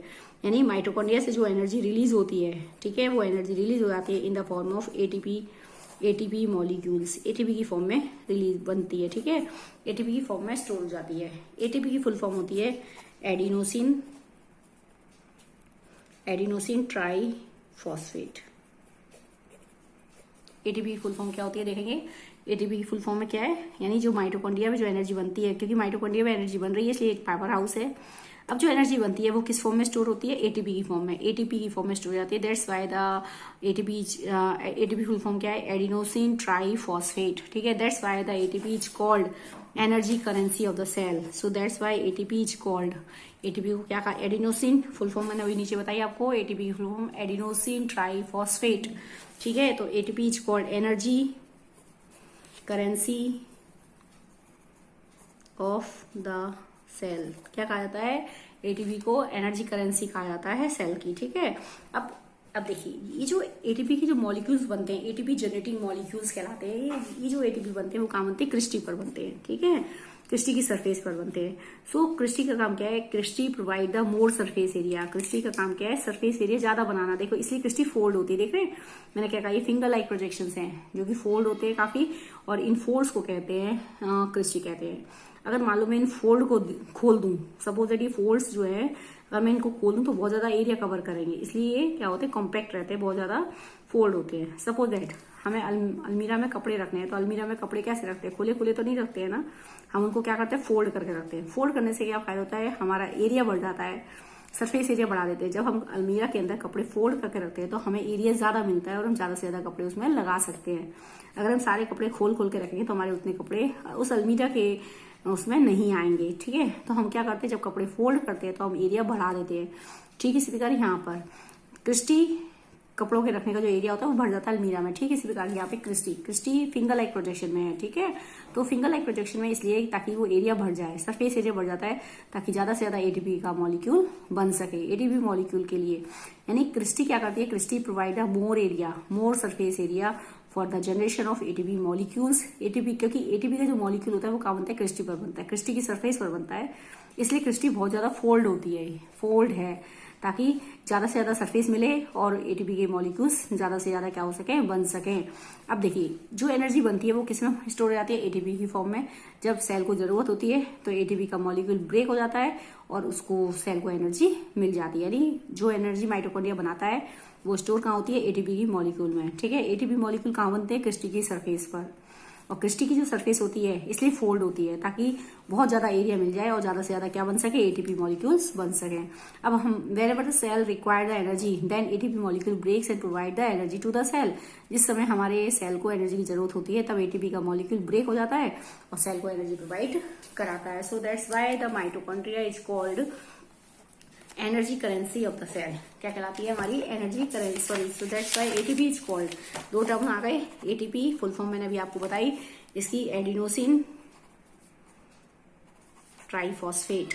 यानी माइटोकॉन्ड्रिया से जो एनर्जी रिलीज होती है, ठीक है, वो एनर्जी रिलीज हो जाती है in the form of ATP molecules. ATP की फॉर्म में रिलीज बनती है, ठीक है, एटीपी की फॉर्म में स्टोर हो जाती है। एटीपी की फुल फॉर्म होती है एडिनोसिन ट्राईफॉस्फेट। एटीपी की फुल फॉर्म क्या होती है देखेंगे। एटीपी की फुल फॉर्म में क्या है, यानी जो माइटोकॉन्ड्रिया में जो एनर्जी बनती है, क्योंकि माइटोकॉन्ड्रिया में एनर्जी बन रही है इसलिए एक पावर हाउस है। अब जो एनर्जी बनती है वो किस फॉर्म में स्टोर होती है, एटीपी की फॉर्म में, एटीपी की फॉर्म में स्टोर हो जाती है। That's why the ATP full form क्या है, एडिनोसिन ट्राईफॉस्फेट, ठीक है। That's why the ATP is called energy currency of the cell. So that's why ATP is called, ATP को क्या कहा, एडिनोसिन, फुल फॉर्म मैंने अभी नीचे बताई आपको, एटीपी की फुल फॉर्म एडिनोसिन ट्राईफॉस्फेट, ठीक है। तो ATP is called energy currency of the cell. क्या कहा जाता है, एटीपी को एनर्जी करेंसी कहा जाता है सेल की, ठीक है। अब देखिए ये जो एटीपी के जो मॉलिक्यूल्स बनते हैं, एटीपी जनरेटिंग मॉलिक्यूल्स कहलाते हैं। ये जो एटीपी बनते हैं वो कहाँ बनते हैं, क्रिस्टी पर बनते हैं, ठीक है, क्रिस्टी की सरफेस पर बनते हैं। सो क्रिस्टी का काम क्या है, cristae provide the more surface area. Cristae का काम क्या है, सरफेस एरिया ज्यादा बनाना। देखो इसलिए क्रिस्टी फोल्ड होती है, देख रहे हैं मैंने क्या कहा, ये फिंगर लाइक प्रोजेक्शंस हैं जो कि फोल्ड होते हैं काफी, और इन फोल्ड्स को कहते हैं क्रिस्टी कहते हैं। अगर मालूम मैं इन फोल्ड को खोल दूं, सपोज दैट ये फोल्ड्स जो है अगर मैं इनको खोल दूं तो बहुत ज्यादा एरिया कवर करेंगे, इसलिए ये क्या होते हैं, कॉम्पैक्ट रहते हैं, बहुत ज्यादा फोल्ड होते हैं। सपोज दैट हमें अलमीरा में कपड़े रखने हैं, तो अलमीरा में कपड़े कैसे रखते हैं, खुले खुले तो नहीं रखते हैं ना, हम उनको क्या करते हैं, फोल्ड करके रखते हैं। फोल्ड करने से क्या फायदा होता है, हमारा एरिया बढ़ जाता है, सरफेस एरिया बढ़ा देते हैं। जब हम अलमीरा के अंदर कपड़े फोल्ड करके रखते हैं तो हमें एरिया ज्यादा मिलता है और हम ज्यादा से ज्यादा कपड़े उसमें लगा सकते हैं। अगर हम सारे कपड़े खोल खोल के रखेंगे तो हमारे उतने कपड़े उस अलमीरा के उसमें नहीं आएंगे, ठीक है। तो हम क्या करते हैं, जब कपड़े फोल्ड करते हैं तो हम एरिया बढ़ा देते हैं, ठीक है। इसी प्रकार यहाँ पर क्रिस्टी कपड़ों के रखने का जो एरिया होता है वो बढ़ जाता है अलमीरा में, ठीक है। इसी प्रकार यहाँ पे क्रिस्टी फिंगर लाइक प्रोजेक्शन में है, ठीक है। तो फिंगर लाइक प्रोजेक्शन में इसलिए ताकि वो एरिया बढ़ जाए, सरफेस एरिया बढ़ जाता है, ताकि ज्यादा से ज्यादा एटीपी का मॉलिक्यूल बन सके। एटीपी मॉलिक्यूल के लिए यानी क्रिस्टी क्या करती है, cristae provide a more area, more surface area for the generation of ATP molecules. ATP, क्योंकि एटीपी का जो मॉलिक्यूल होता है वो कहाँ बनता है, क्रिस्टी पर बनता है, क्रिस्टी की सरफेस पर बनता है, इसलिए क्रिस्टी बहुत ज्यादा फोल्ड होती है, फोल्ड है ताकि ज्यादा से ज्यादा सरफेस मिले और एटीपी के मॉलिक्यूल्स ज्यादा से ज्यादा क्या हो सके, बन सके। अब देखिए जो एनर्जी बनती है वो किस में स्टोर हो जाती है, एटीपी की फॉर्म में। जब सेल को जरूरत होती है तो एटीपी का मॉलिक्यूल ब्रेक हो जाता है और उसको सेल को एनर्जी मिल जाती है, यानी जो एनर्जी माइटोकॉन्ड्रिया बनाता है वो स्टोर कहाँ होती है, एटीपी की मॉलिक्यूल में। ठीक है, एटीपी मॉलिक्यूल कहाँ बनते हैं, क्रिस्टी की सरफेस पर, और क्रिस्टी की जो सरफेस होती है इसलिए फोल्ड होती है ताकि बहुत ज्यादा एरिया मिल जाए और ज्यादा से ज्यादा क्या बन सके, एटीपी मॉलिक्यूल्स बन सके। अब हम wherever the cell require the energy then ATP molecule breaks and provide the energy to the cell. जिस समय हमारे सेल को एनर्जी की जरूरत होती है तब एटीपी का मॉलिक्यूल ब्रेक हो जाता है और सेल को एनर्जी प्रोवाइड कराता है। So that's why the mitochondria is called energy currency of the cell. क्या कहलाती है हमारी, energy currency, sorry, so that's why ATP is called. दो टर्म आ गए, एटीपी फुल फॉर्म मैंने अभी आपको बताई, इसकी एडिनोसिन ट्राइफॉस्फेट,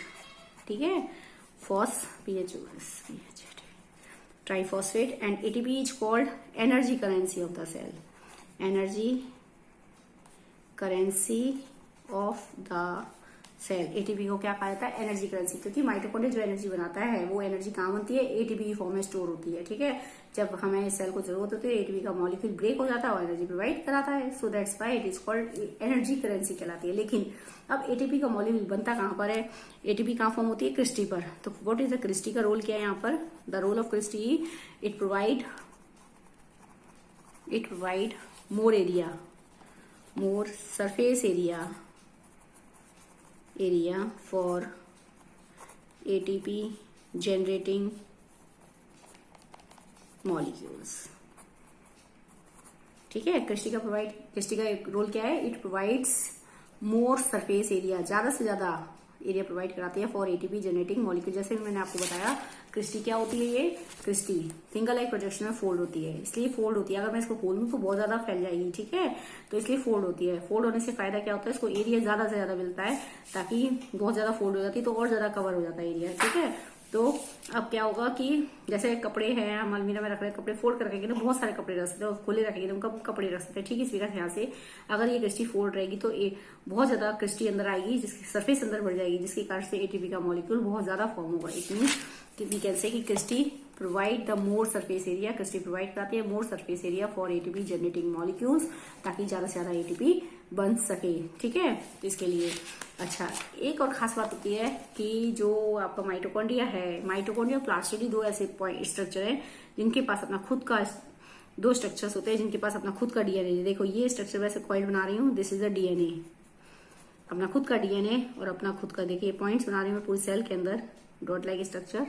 ठीक है, triphosphate, and ATP is called energy currency of the cell, energy currency of the cell. ATP को क्या कहा जाता है, एनर्जी करेंसी, क्योंकि माइटोकॉन्ड्रिया जो एनर्जी बनाता है वो एनर्जी कहाँ बनती है, एटीपी की फॉर्म में स्टोर होती है। ठीक है, जब हमें सेल को जरूरत होती है एटीपी का मॉलिक्यूल ब्रेक हो जाता है और एनर्जी प्रोवाइड कराता है। So that's why it is called energy currency कहलाती है। लेकिन अब एटीपी का मॉलिक्यूल बनता कहाँ पर है, एटीपी कहाँ फॉर्म होती है, क्रिस्टी पर। तो व्हाट इज द क्रिस्टी का रोल क्या है यहाँ पर, the role of cristae, it provide more area, more surface area for ATP generating molecules। ठीक है, क्रिस्टी का एक रोल क्या है, it provides more surface area, ज्यादा से ज्यादा एरिया प्रोवाइड कराती है फॉर एटीपी जनरेटिंग मॉलिक्यूल। जैसे मैंने आपको बताया क्रिस्टी क्या होती है, ये क्रिस्टी फिंगर लाइक प्रोजेक्शन में फोल्ड होती है, इसलिए फोल्ड होती है। अगर मैं इसको खोल लूं तो बहुत ज्यादा फैल जाएगी, ठीक है, तो इसलिए फोल्ड होती है। फोल्ड होने से फायदा क्या होता है, इसको एरिया ज्यादा से ज्यादा मिलता है, ताकि बहुत ज्यादा फोल्ड हो जाती है तो और ज्यादा कवर हो जाता है एरिया। ठीक है, तो अब क्या होगा कि जैसे कपड़े हैं, हम अलमीरा में रख रहे हैं, कपड़े फोल्ड कर रखेंगे ना, बहुत सारे कपड़े रख सकते हैं, खुले रखेंगे तो कपड़े रख सकते हैं। ठीक है, इसी तरह यहाँ से अगर ये क्रिस्टी फोल्ड रहेगी तो बहुत ज्यादा क्रिस्टी अंदर आएगी, जिसकी सरफेस अंदर बढ़ जाएगी, जिसके कारण से एटीपी का मॉलिक्यूल बहुत ज्यादा फॉर्म होगा। It means we can say कि cristae provide the more surface area, cristae provide कराती है more surface area for ATP generating molecules, ताकि ज्यादा से ज्यादा एटीपी बन सके। ठीक है, तो इसके लिए अच्छा एक और खास बात होती है कि जो आपका माइटोकॉन्ड्रिया है, माइटोकॉन्ड्रिया प्लास्टिडी दो ऐसे स्ट्रक्चर है जिनके पास अपना खुद का, दो स्ट्रक्चर्स होते हैं जिनके पास अपना खुद का डीएनए। देखो ये स्ट्रक्चर वैसे कॉइल बना रही हूँ, दिस इज द डीएनए, अपना खुद का डीएनए और अपना खुद का, देखिए पॉइंट्स बना रही हूँ पूरी सेल के अंदर, dot like structure.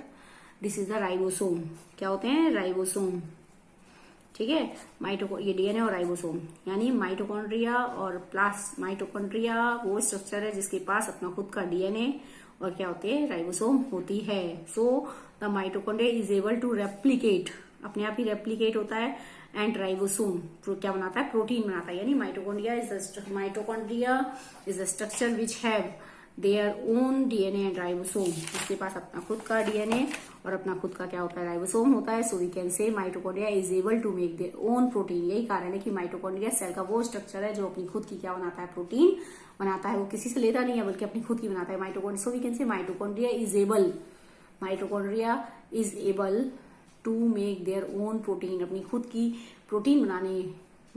This is the ribosome, क्या होते हैं, राइबोसोम। ठीक है, ये डीएनए और राइबोसोम, यानी माइटोकॉन्ड्रिया और माइटोकॉन्ड्रिया वो स्ट्रक्चर है जिसके पास अपना खुद का डीएनए और क्या होती है, राइबोसोम होती है। So the mitochondria is able to replicate, अपने आप ही रेप्लीकेट होता है, एंड राइबोसोम क्या बनाता है, प्रोटीन बनाता है। यानी mitochondria is the structure which have their own DNA and ribosome, इसके पास अपना खुद का डीएनए और अपना खुद का क्या होता है, राइबोसोम होता है। So we can say mitochondria is able to make their own protein. यही कारण है कि माइटोकॉन्ड्रिया सेल का वो स्ट्रक्चर है जो अपनी खुद की क्या बनाता है, प्रोटीन बनाता है। वो किसी से लेता नहीं है बल्कि अपनी खुद की बनाता है mitochondria. So we can say mitochondria is able to make their own protein, अपनी खुद की प्रोटीन बनाने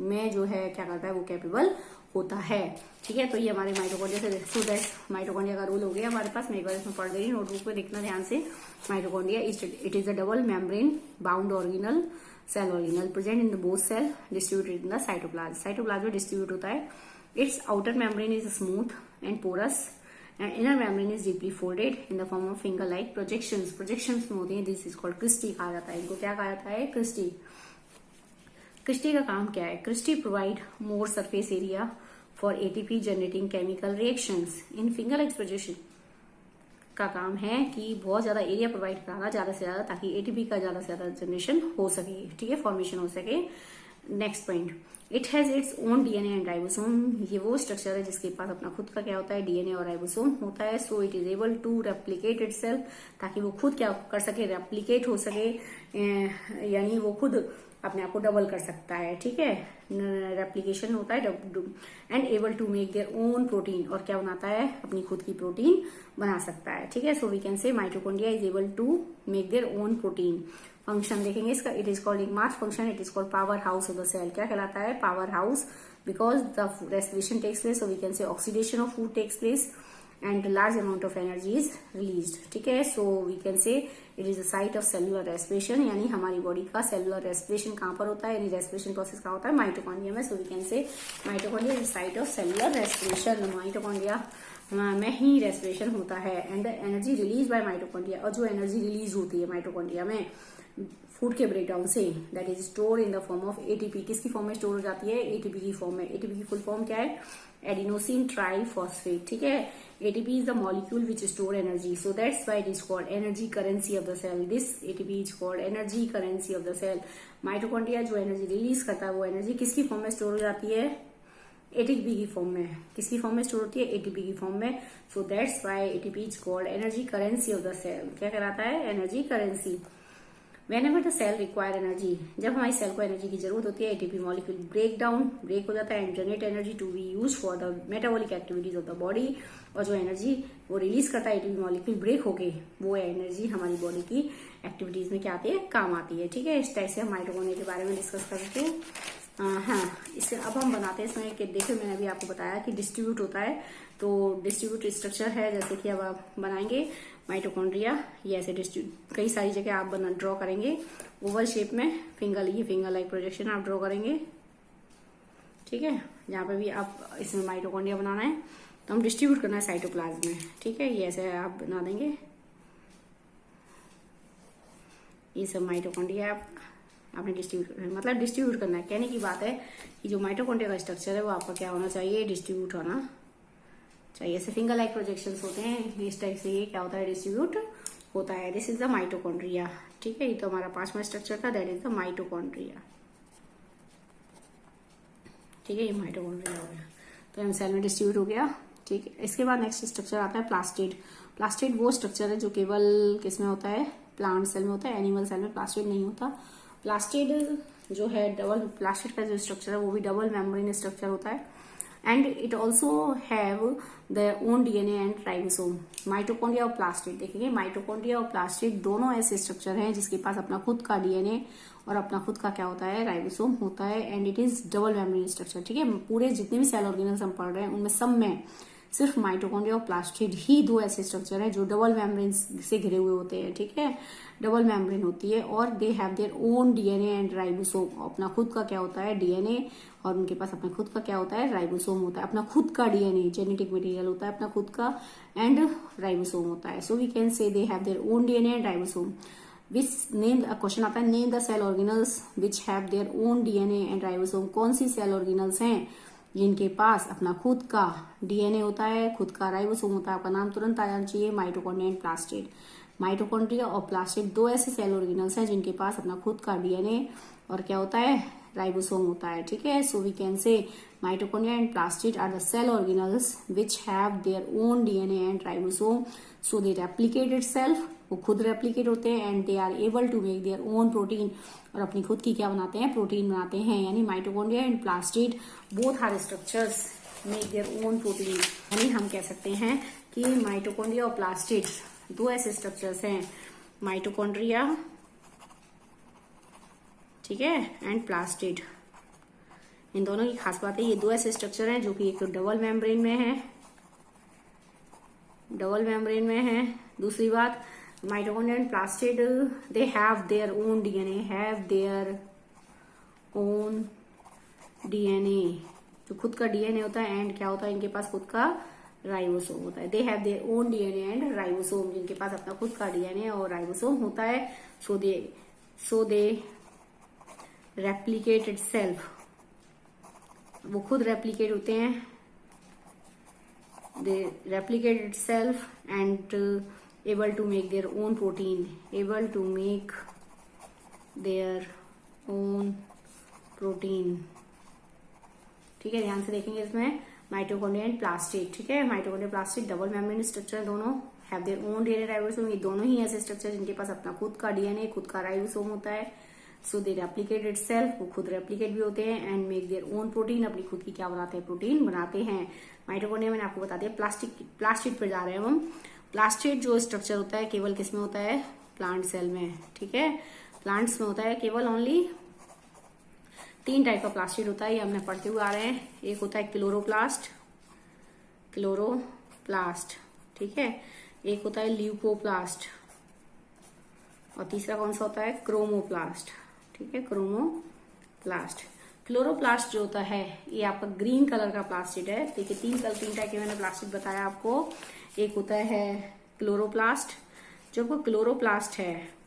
में जो है क्या करता है, वो कैपेबल होता है। ठीक है, तो ये हमारे माइटोकॉन्ड्रिया से, सो दैट माइटोकॉन्ड्रिया का रोल हो गया हमारे पास। मैं एक बार इसमें पढ़ रही हूँ, नोटबुक पे देखना ध्यान से। Mitochondria it is a double membrane bound organelle, cell organelle present in the both cell, distributed in the cytoplasm. Cytoplasm में डिस्ट्रीब्यूट होता है। Its outer membrane is smooth and porous and inner membrane is deeply folded in the form of finger like projections में होती है। दिस इज कॉल्ड क्रिस्टी कहा जाता है। इनको क्या कहा जाता है, क्रिस्टी। क्रिस्टी का काम क्या है, cristae provide more surface area for ATP generating chemical reactions in finger like projection. का काम है कि बहुत ज्यादा एरिया प्रोवाइड कराना ज्यादा से ज्यादा, ताकि एटीपी का ज्यादा से ज्यादा जनरेशन हो सके। ठीक है, फॉर्मेशन हो सके। Next point, it has its own DNA and ribosome. ये वो स्ट्रक्चर है जिसके पास अपना खुद का क्या होता है, डीएनए और राइबोसोम होता है। So it is able to replicate itself, ताकि वो खुद क्या कर सके, रेप्लीकेट हो सके, यानी वो खुद अपने आप को डबल कर सकता है, ठीक है। रेप्लिकेशन होता है and able to make their own protein, और क्या बनाता है, अपनी खुद की प्रोटीन बना सकता है, ठीक है। So we can say mitochondria is able to make their own protein. Function देखेंगे इसका, इट इज कॉल्ड एक mass function, it is called power house of the cell. क्या कहलाता है, power house, because the respiration takes place, so we can say oxidation of food takes place and large amount of energy is released, ठीक है। so we can say it is a site of cellular respiration, यानी हमारी बॉडी का सेलुलर रेस्पिरेशन कहाँ पर होता है, यानी रेस्पिरेशन प्रोसेस कहाँ होता है, माइटोकॉन्ड्रिया में। so we can say mitochondria is site of cellular respiration, mitochondria में ही रेस्पिरेशन होता है। And the energy release by mitochondria, और जो एनर्जी रिलीज होती है माइटोकॉन्ड्रिया में फूड के ब्रेकडाउन से, that is store in the form of ATP. किसकी फॉर्म में स्टोर हो जाती है, एटीपी की फॉर्म में। एटीपी की फुल फॉर्म क्या है, एडिनोसिन ट्राइफॉस्फेट, ठीक है। ATP is the molecule which store energy, so that's why it is called energy currency of the cell. This ATP is called energy currency of the cell. Mitochondria जो एनर्जी रिलीज करता है वो एनर्जी किसकी फॉर्म में स्टोर हो जाती है, एटीपी की फॉर्म में। किसकी फॉर्म में स्टोर होती है, एटीपी की फॉर्म में। So that's why ATP is called energy currency of the cell. क्या कहलाता है, energy currency. Whenever the cell require energy, जब हमारी सेल को एनर्जी की जरूरत होती है, एटीपी मॉलिक्यूल ब्रेक हो जाता है and generate energy to be use for the metabolic activities of the body. और जो एनर्जी वो रिलीज करता है एटीपी मॉलिक्यूल ब्रेक होके, वो एनर्जी हमारी बॉडी की एक्टिविटीज में क्या आती है, काम आती है, ठीक है। इस टाइप से हम माइटोकॉन्ड्रिया के बारे में डिस्कस करते हैं। हाँ, इससे अब हम बनाते हैं इसमें कि देखिए मैंने अभी आपको बताया कि डिस्ट्रीब्यूट होता है, तो डिस्ट्रीब्यूट स्ट्रक्चर है, जैसे कि अब आप बनाएंगे माइटोकॉन्ड्रिया, ये ऐसे डिस्ट्रीब्यूट कई सारी जगह आप ड्रॉ करेंगे ओवल शेप में, ये फिंगर लाइक प्रोजेक्शन आप ड्रॉ करेंगे, ठीक है। जहाँ पे भी आप इसमें माइटोकॉन्ड्रिया बनाना है तो हम डिस्ट्रीब्यूट करना है साइटोप्लाज्म में, ठीक है। ये ऐसे आप बना देंगे, ये सब माइटोकॉन्ड्रिया आपने डिस्ट्रीब्यूट करना है। कहने की बात है कि जो माइटोकॉन्ड्रिया का स्ट्रक्चर है वो आपका क्या होना चाहिए, डिस्ट्रीब्यूट होना चाहिए। ऐसे फिंगर लाइक प्रोजेक्शंस होते हैं, इस टाइप से ये क्या होता है, डिस्ट्रीब्यूट होता है। दिस इज द माइटोकॉन्ड्रिया, ठीक है। ये तो हमारा 5वां स्ट्रक्चर था, दैट इज द माइटोकॉन्ड्रिया, ठीक है। ये माइटोकॉन्ड्रिया हो गया, तो हम सेल में डिस्ट्रीब्यूट हो गया, ठीक है। इसके बाद नेक्स्ट स्ट्रक्चर आता है प्लास्टिड। प्लास्टिड वो स्ट्रक्चर है जो केवल किस में होता है, प्लांट सेल में होता है, एनिमल सेल में प्लास्टिड नहीं होता। प्लास्टिड जो है प्लास्टिड का जो स्ट्रक्चर है वो भी डबल मेम्ब्रेन स्ट्रक्चर होता है and it also have their own DNA and ribosome. Mitochondria और प्लास्टिड देखेंगे, माइटोकॉन्ड्रिया और प्लास्टिड दोनों ऐसे स्ट्रक्चर हैं जिसके पास अपना खुद का डीएनए और अपना खुद का क्या होता है, राइबोसोम होता है and it is double membrane structure, ठीक है। पूरे जितने भी सेल ऑर्गेनल्स हम पढ़ रहे हैं उनमें सब में सिर्फ माइटोकॉन्ड्रिया और प्लास्टिड ही दो ऐसे स्ट्रक्चर हैं जो डबल मेम्ब्रेन से घिरे हुए होते हैं, ठीक है। डबल मेम्ब्रेन होती है और दे have their own DNA and ribosome. अपना खुद का क्या होता है, डीएनए, और उनके पास अपना खुद का क्या होता है, राइबोसोम होता है। अपना खुद का डीएनए जेनेटिक मटेरियल होता है अपना खुद का एंड राइबोसोम होता है। So we can say they have their own DNA and ribosome. Which name, question आता है, name the cell organelles which have their own DNA and ribosome. कौन सी सेल ऑर्गेनल्स हैं जिनके पास अपना खुद का डीएनए होता है, खुद का राइबोसोम होता है। आपका नाम तुरंत आ जाना चाहिए, माइटोकॉन्ड्रिया एंड प्लास्टिड। माइटोकॉन्ड्रिया और प्लास्टिड दो ऐसे सेल ऑर्गेनल्स हैं जिनके पास अपना खुद का डीएनए और क्या होता है, राइबोसोम होता है, ठीक है। So we can say mitochondria and plastid are the cell organelles which have their own DNA and ribosome, so they replicate itself, वो खुद रेप्लिकेट होते हैं and they are able to make their own protein, और अपनी खुद की क्या बनाते हैं, प्रोटीन बनाते हैं। यानी mitochondria and plastid both are structures make their own protein. यानी हम कह सकते हैं कि माइटोकॉन्ड्रिया और प्लास्टिड दो ऐसे स्ट्रक्चर्स हैं, माइटोकॉन्ड्रिया, ठीक है, एंड प्लास्टिड। इन दोनों की खास बात है, ये दो ऐसे स्ट्रक्चर हैं जो कि एक तो डबल मेम्ब्रेन में है, डबल मेम्ब्रेन में है। दूसरी बात, mitochondria and plastid they have their own DNA, have their own DNA, जो खुद का डीएनए होता है एंड क्या होता है, इनके पास खुद का राइबोसोम होता है। दे have their own DNA and ribosome, जिनके पास अपना खुद का डीएनए और राइबोसोम होता है। सो दे रेप्लिकेट इटसेल्फ, वो खुद रेप्लिकेट होते हैं, they replicate itself and able to make their own protein, able to make their own protein, ठीक है। ध्यान से देखेंगे इसमें माइटोकॉन्ड्रिया एंड प्लास्टिड, ठीक है। Mitochondria plastid double membrane structure, दोनों have their own DNA ribosome. ये दोनों ही ऐसे स्ट्रक्चर जिनके पास अपना खुद का डीएनए, खुद का राइबोसोम होता है। सो दे रेप्लीकेट इटसेल्फ, वो खुद रेप्लीकेट भी होते हैं, and make their own protein, अपनी खुद की क्या बनाते हैं, प्रोटीन बनाते हैं। माइटोकॉन्ड्रिया मैंने आपको बता दिया। प्लास्टिड पर जा रहे हैं हम। प्लास्टिड जो स्ट्रक्चर होता है केवल किसमें होता है, प्लांट सेल में, ठीक है। प्लांट्स में होता है केवल ओनली 3 टाइप का प्लास्टिड होता है, ये हमने पढ़ते हुए आ रहे हैं। एक होता है क्लोरोप्लास्ट, ठीक है। एक होता है ल्यूकोप्लास्ट, और तीसरा कौन सा होता है, क्रोमोप्लास्ट, ठीक है, क्रोमोप्लास्ट। क्लोरोप्लास्ट जो होता है ये आपका ग्रीन कलर का प्लास्टिड है। देखिए 3 टाइप के मैंने प्लास्टिड बताया आपको। एक होता है क्लोरोप्लास्ट, जो आपको क्लोरोप्लास्ट है,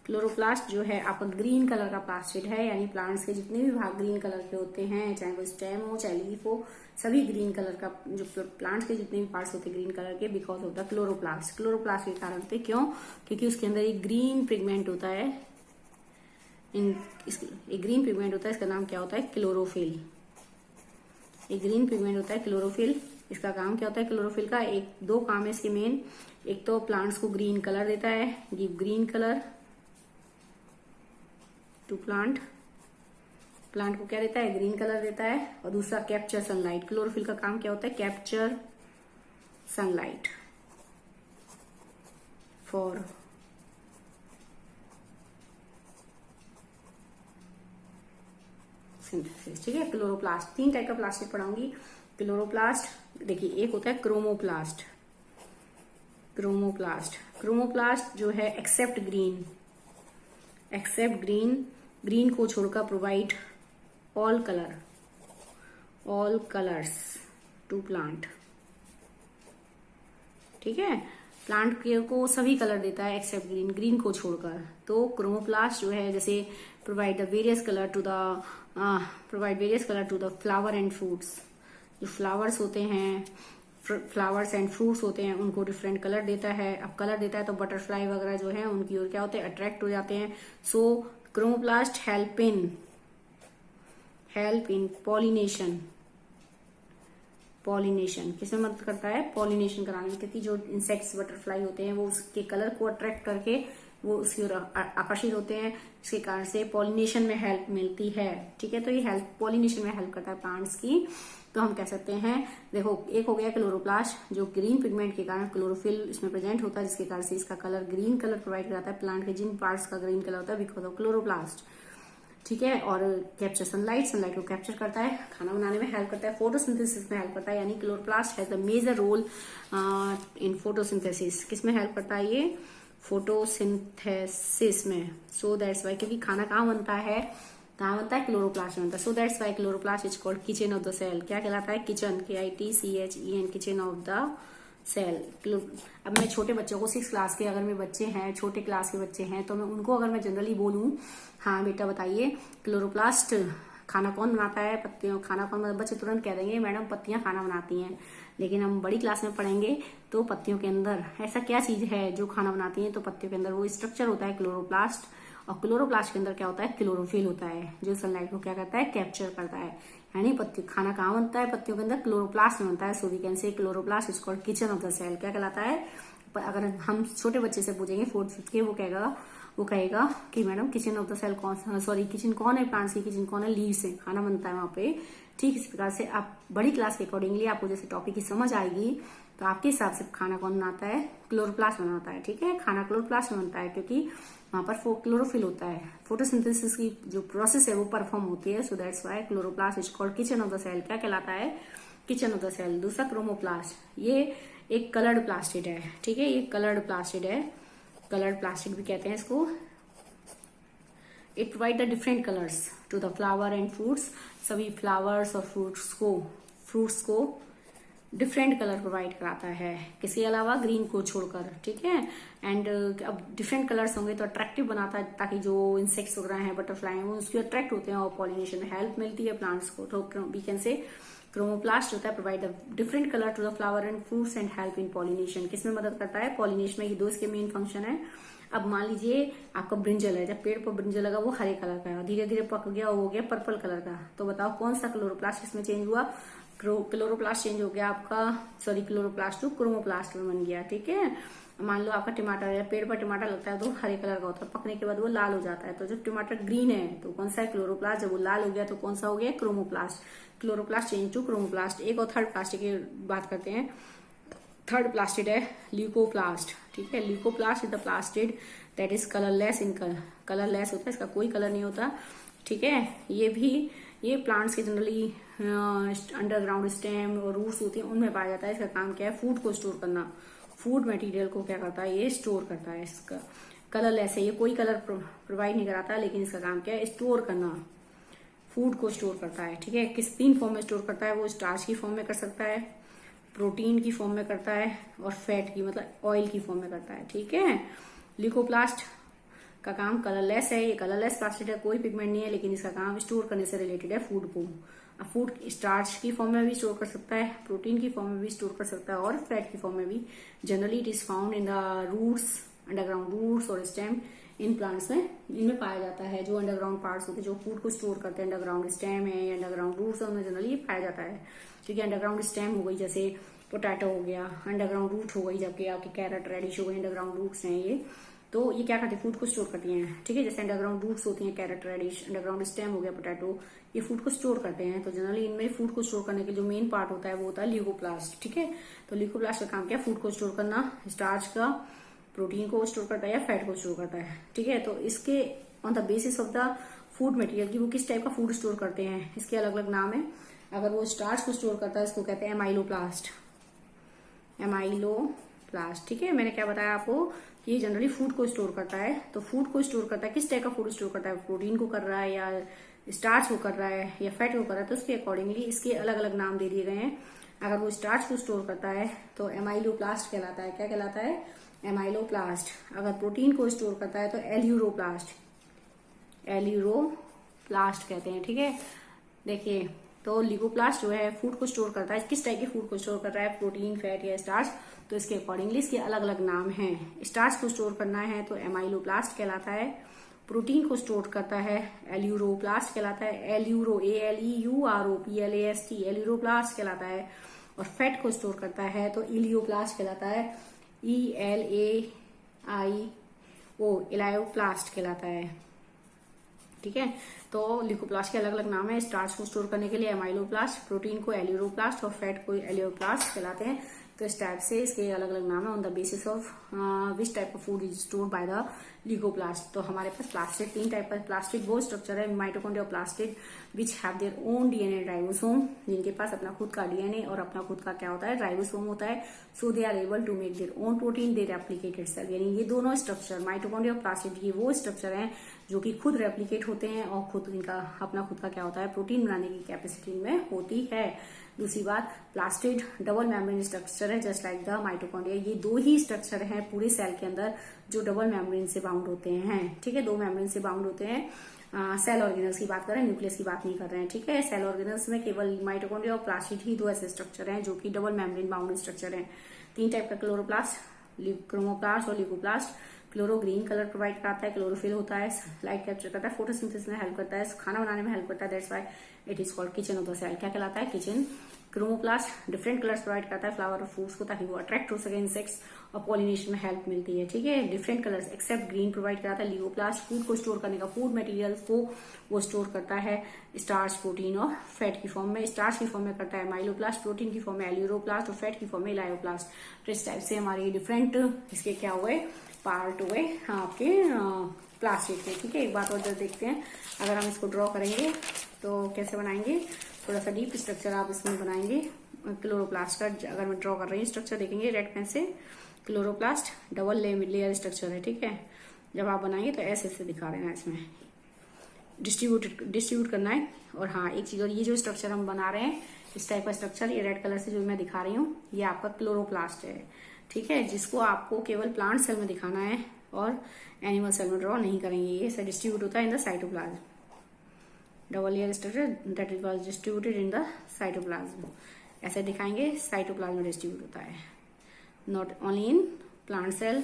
क्लोरोप्लास्ट जो है आपका ग्रीन कलर का प्लास्टिड है, यानी प्लांट्स के जितने भी भाग ग्रीन कलर के होते हैं, चाहे वो स्टेम हो चाहे लीफ हो, सभी ग्रीन कलर का, जो प्लांट्स के जितने भी पार्ट्स होते हैं ग्रीन कलर के, because of the chloroplast. Chloroplast के कारण से, क्यों, क्योंकि उसके अंदर एक ग्रीन पिगमेंट होता है, एक ग्रीन पिगमेंट होता है, इसका नाम क्या होता है, क्लोरोफिल। एक ग्रीन पिगमेंट होता है क्लोरोफिल, इसका काम क्या होता है क्लोरोफिल का, 2 काम है इसके मेन। एक तो प्लांट्स को ग्रीन कलर देता है, give green colour to plant को क्या देता है, ग्रीन कलर देता है। और दूसरा कैप्चर सनलाइट, क्लोरोफिल का काम क्या होता है, कैप्चर सनलाइट फॉर सिंथेसिस, ठीक है। क्लोरोप्लास्ट 3 टाइप का प्लास्टिक पढ़ाऊंगी। क्लोरोप्लास्ट देखिए, एक होता है क्रोमोप्लास्ट, क्रोमोप्लास्ट जो है एक्सेप्ट ग्रीन को छोड़कर provide all colours to plant, ठीक है। प्लांट को सभी कलर देता है एक्सेप्ट ग्रीन को छोड़कर। तो क्रोमोप्लास्ट जो है जैसे provide various colour to the flower and fruits, जो फ्लावर्स होते हैं, फ्लावर्स एंड फ्रूट्स होते हैं, उनको डिफरेंट कलर देता है। अब कलर देता है तो बटरफ्लाई वगैरह जो है उनकी ओर क्या होते हैं, अट्रैक्ट हो जाते हैं। सो क्रोमोप्लास्ट हेल्प इन पॉलिनेशन किसमें मदद करता है, पॉलिनेशन कराने में, क्योंकि जो इंसेक्ट्स बटरफ्लाई होते हैं वो उसके कलर को अट्रैक्ट करके वो उसकी ओर आकर्षित होते हैं, इसके कारण से पॉलिनेशन में हेल्प मिलती है, ठीक है। तो ये पॉलिनेशन में हेल्प करता है प्लांट्स की। तो हम कह सकते हैं, देखो एक हो गया क्लोरोप्लास्ट, जो ग्रीन पिगमेंट के कारण क्लोरोफिल इसमें प्रेजेंट होता है, जिसके कारण से इसका कलर ग्रीन कलर प्रोवाइड कराता है प्लांट के जिन पार्ट्स का ग्रीन कलर होता है, बिकॉज ऑफ क्लोरोप्लास्ट, ठीक है। और कैप्चर सनलाइट को कैप्चर करता है, खाना बनाने में हेल्प करता है, फोटोसिंथेसिस में हेल्प करता है, यानी chloroplast has the major role in photosynthesis. किसमें हेल्प करता है ये, फोटोसिंथेसिस में। सो दैट्स वाई, क्योंकि खाना कहाँ बनता है क्लोरोप्लास्ट में बनता है। So that's why chloroplast is called kitchen of the cell. क्या कहलाता है, kitchen, KITCHEN, kitchen of the cell. अब मैं छोटे बच्चों को 6 क्लास के, अगर मेरे बच्चे हैं, छोटे क्लास के बच्चे हैं, तो मैं उनको अगर मैं जनरली बोलूं, हाँ बेटा बताइए क्लोरोप्लास्ट खाना कौन बनाता है, पत्तियों खाना कौन, बच्चे तुरंत कह देंगे मैडम पत्तियां खाना बनाती हैं। लेकिन हम बड़ी क्लास में पढ़ेंगे तो पत्तियों के अंदर ऐसा क्या चीज है जो खाना बनाती है, तो पत्तियों के अंदर वो स्ट्रक्चर होता है क्लोरोप्लास्ट, और क्लोरोप्लास्ट के अंदर क्या होता है, क्लोरोफिल होता है, जो सनलाइट को क्या करता है, कैप्चर करता है। यानी पत्ती खाना कहाँ बनता है, पत्तियों के अंदर क्लोरोप्लास्ट में बनता है। So we can say chloroplast is called kitchen of the cell. क्या कहलाता है, अगर हम छोटे बच्चे से पूछेंगे 4th 5th के, वो कहेगा कि madam kitchen of the cell kitchen कौन है, प्लांट्स की किचन कौन है, लीव से खाना बनता है वहां पे। ठीक इस प्रकार से आप बड़ी क्लास के अकॉर्डिंगली आपको जैसे टॉपिक की समझ आएगी, तो आपके हिसाब से खाना कौन बनाता है, क्लोरोप्लास्ट बनाता है, ठीक है। खाना क्लोरोप्लास्ट में बनता है क्योंकि वहां पर क्लोरोफिल होता है, फोटोसिंथेसिस की जो प्रोसेस है वो परफॉर्म होती है। So that's why chloroplast is called kitchen of the cell. क्या कहलाता है, किचन ऑफ द सेल। दूसरा क्रोमोप्लास्ट, ये एक कलर्ड प्लास्टिड है, ठीक है, ये कलर्ड प्लास्टिड है, कलर्ड प्लास्टिड भी कहते हैं इसको। It provide the different colours to the flower and fruits. सभी फ्लावर्स और फ्रूट्स को डिफरेंट कलर प्रोवाइड कराता है, किसी अलावा ग्रीन को छोड़कर, ठीक है। एंड अब डिफरेंट कलर्स होंगे तो अट्रैक्टिव बनाता है, ताकि जो इंसेक्ट्स वगैरह हैं, बटरफ्लाई हैं, वो उसके अट्रैक्ट होते हैं और पॉलिनेशन में हेल्प मिलती है प्लांट्स को। तो वी कैन से क्रोमोप्लास्ट होता है provide the different colour to the flower and fruits and help in pollination. किसमें मदद करता है, पॉलिनेशन में। ये 2 इसके मेन फंक्शन है। अब मान लीजिए आपका ब्रिंजल है, जब पेड़ पर ब्रिंजल लगा वो हरे कलर का है, धीरे धीरे पक गया, वो हो गया पर्पल कलर का, तो बताओ कौन सा क्लोरोप्लास्ट इसमें चेंज हुआ, क्लोरोप्लास्ट चेंज हो गया आपका, सॉरी क्लोरोप्लास्ट टू क्रोमोप्लास्ट में बन गया। ठीक है, मान लो आपका टमाटर है, पेड़ पर टमाटर लगता है तो हरे कलर का होता है, पकने के बाद वो लाल हो जाता है। तो जब टमाटर ग्रीन है तो कौन सा है, क्लोरोप्लास्ट। जब वो लाल हो गया तो कौन सा हो गया, chromoplast. Chloroplast change to chromoplast. एक और थर्ड प्लास्टिक की बात करते हैं। थर्ड प्लास्टिड है ल्यूकोप्लास्ट। ठीक है, leucoplast is the plastid that is colourless in colour. Colourless होता है, इसका कोई कलर नहीं होता। ठीक है, ये प्लांट्स के जनरली अंडरग्राउंड स्टेम और रूट्स होती हैं, उनमें पाया जाता है। इसका काम क्या है, फूड को स्टोर करना। फूड मटेरियल को क्या करता है, ये स्टोर करता है। इसका कलरलेस है, ये कोई कलर प्रोवाइड नहीं कराता, लेकिन इसका काम क्या है, स्टोर करना, फूड को स्टोर करता है। ठीक है, किस 3 फॉर्म में स्टोर करता है, वो स्टार्च की फॉर्म में कर सकता है, प्रोटीन की फॉर्म में करता है, और फैट की मतलब ऑयल की फॉर्म में करता है। ठीक है, ल्यूकोप्लास्ट का काम कलरलेस है, ये कलरलेस प्लास्टिड है, कोई पिगमेंट नहीं है, लेकिन इसका काम स्टोर करने से रिलेटेड है फूड को। अब फूड स्टार्च की फॉर्म में भी स्टोर कर सकता है, प्रोटीन की फॉर्म में भी स्टोर कर सकता है, और फैट की फॉर्म में भी। Generally it is found in the roots, underground roots और स्टेम। इन प्लांट्स में इनमें पाया जाता है, जो अंडरग्राउंड पार्ट्स होते हैं जो फूड को स्टोर करते हैं, अंडरग्राउंड स्टेम है, अंडरग्राउंड रूट्स है, उनमें जनरली पाया जाता है। ठीक है, अंडरग्राउंड स्टेम हो गई, जैसे पोटैटो हो गया, अंडरग्राउंड रूट हो गई, जबकि आपकी कैरेट, रेडिश हो गई, अंडरग्राउंड रूट्स हैं ये। तो ये क्या करती है, फूड को स्टोर करती हैं। ठीक है, जैसे अंडरग्राउंड रूट्स होती हैं कैरेट, रेडिश, अंडरग्राउंड स्टेम हो गया पोटैटो, ये फूड को स्टोर करते हैं। तो जनरली इनमें फूड को स्टोर करने के जो मेन पार्ट होता है वो होता है ल्यूकोप्लास्ट। ठीक है, तो ल्यूकोप्लास्ट का काम क्या है, फूड को स्टोर करना, स्टार्च का, प्रोटीन को स्टोर करता है या फैट को स्टोर करता है। ठीक है, तो इसके on the basis of the food material की वो किस टाइप का फूड स्टोर करते हैं, इसके अलग अलग नाम है। अगर वो स्टार्च को स्टोर करता है इसको कहते हैं एमाइलोप्लास्ट। एमाइलोप्लास्ट। ठीक है, मैंने क्या बताया आपको कि ये जनरली फूड को स्टोर करता है। तो फूड को स्टोर करता है, किस टाइप का फूड स्टोर करता है, प्रोटीन को कर रहा है या स्टार्च को कर रहा है या फैट को कर रहा है, तो उसके अकॉर्डिंगली इसके अलग अलग नाम दे दिए गए हैं। अगर वो स्टार्च को स्टोर करता है तो एमाइलोप्लास्ट कहलाता है। क्या कहलाता है, एमाइलोप्लास्ट। अगर प्रोटीन को स्टोर करता है तो एल्यूरोप्लास्ट, एल्यूरोप्लास्ट कहते हैं। ठीक है, देखिए तो ल्यूकोप्लास्ट जो है फूड को स्टोर करता है, किस टाइप के फूड को स्टोर कर रहा है, प्रोटीन, फैट या स्टार्च, तो इसके अकॉर्डिंगली इसके अलग अलग नाम हैं। स्टार्च को स्टोर करना है तो एमाइलोप्लास्ट कहलाता है, प्रोटीन को स्टोर करता है एल्यूरोप्लास्ट कहलाता है, एल्यूरो ALEUROPLAST एल्यूरोप्लास्ट कहलाता है, और फैट को स्टोर करता है तो इलियोप्लास्ट कहलाता है, ELAIO इलायोप्लास्ट कहलाता है। ठीक है, तो ल्यूकोप्लास्ट के अलग अलग नाम है। स्टार्च को स्टोर करने के लिए एमाइलोप्लास्ट, प्रोटीन को एल्यूरोप्लास्ट और फैट को एलियोप्लास्ट कहलाते हैं। तो इस टाइप से इसके अलग अलग नाम है on the basis of which type of food is stored by the leucoplast. तो हमारे पास प्लास्टिड 3 टाइप का प्लास्टिड वो स्ट्रक्चर है, mitochondria plastid which have their own DNA ribosome, जिनके पास अपना खुद का DNA और अपना खुद का क्या होता है, राइबोसोम होता है। So they are able to make their own protein, they replicate itself. यानी ये दोनों स्ट्रक्चर माइटोकॉन्ड्रिया और प्लास्टिड ये वो स्ट्रक्चर हैं जो कि खुद रेप्लिकेट होते हैं और खुद इनका अपना खुद का क्या होता है, प्रोटीन बनाने की कैपेसिटी में होती है। दूसरी बात, प्लास्टिड डबल मेम्ब्रेन स्ट्रक्चर है जस्ट लाइक द माइटोकॉन्ड्रिया। ये 2 ही स्ट्रक्चर हैं पूरे सेल के अंदर जो डबल मेम्ब्रेन से बाउंड होते हैं। ठीक है, 2 मेम्ब्रेन से बाउंड होते हैं। सेल ऑर्गेनल्स की बात करें, न्यूक्लियस की बात नहीं कर रहे हैं। ठीक है, सेल ऑर्गेनल्स में केवल माइटोकॉन्ड्रिया और प्लास्टिड ही 2 ऐसे स्ट्रक्चर हैं जो कि डबल मेम्ब्रेन बाउंड स्ट्रक्चर हैं। 3 टाइप का, क्लोरोप्लास्ट, क्रोमोप्लास्ट और leucoplast. Chloro green colour provide कराता है, क्लोरोफिल होता है, लाइट कैप्चर करता है, फोटोसिंथेसिस में हेल्प करता है, खाना बनाने में हेल्प करता है। That's why it is called kitchen of the cell. क्या कहलाता है, kitchen. Chromoplast different colours provide करता है फ्लावर और फ्रूट्स को, ताकि वो अट्रैक्ट हो सके इंसेक्ट्स और पॉलिनेशन में हेल्प मिलती है। ठीक है, different colours except green provide कराता है। ल्यूकोप्लास्ट फूड को स्टोर करने का, फूड मटेरियल्स को वो स्टोर करता है स्टार्च, प्रोटीन और फैट की फॉर्म में। स्टार्च की फॉर्म में करता है माइलोप्लास्ट, प्रोटीन की फॉर्म में एल्यूरोप्लास्ट और फैट की फॉर्म में इलायोप्लास्ट। तो इस टाइप से हमारे डिफरेंट इसके क्या हुए, पार्ट हुए आपके प्लास्टिक के। ठीक है, एक बात और देखते हैं, अगर हम इसको ड्रॉ करेंगे तो कैसे बनाएंगे, थोड़ा सा डीप स्ट्रक्चर आप इसमें बनाएंगे क्लोरोप्लास्ट का। अगर मैं ड्रॉ कर रही हूँ स्ट्रक्चर, देखेंगे रेड पेन से, क्लोरोप्लास्ट डबल लेयर स्ट्रक्चर है। ठीक है, जब आप बनाएंगे तो ऐसे ऐसे दिखा देना, इसमें डिस्ट्रीब्यूट करना है। और हाँ, एक चीज और, ये जो स्ट्रक्चर हम बना रहे हैं इस टाइप का स्ट्रक्चर, ये रेड कलर से जो मैं दिखा रही हूँ, ये आपका क्लोरोप्लास्ट है। ठीक है, जिसको आपको केवल प्लांट सेल में दिखाना है और एनिमल सेल में ड्रॉ नहीं करेंगे। ये ऐसा डिस्ट्रीब्यूट होता है in the cytoplasm, double layer structure that is was distributed in the cytoplasm. ऐसे दिखाएंगे, साइटोप्लाज्म में डिस्ट्रीब्यूट होता है, not only in plant cell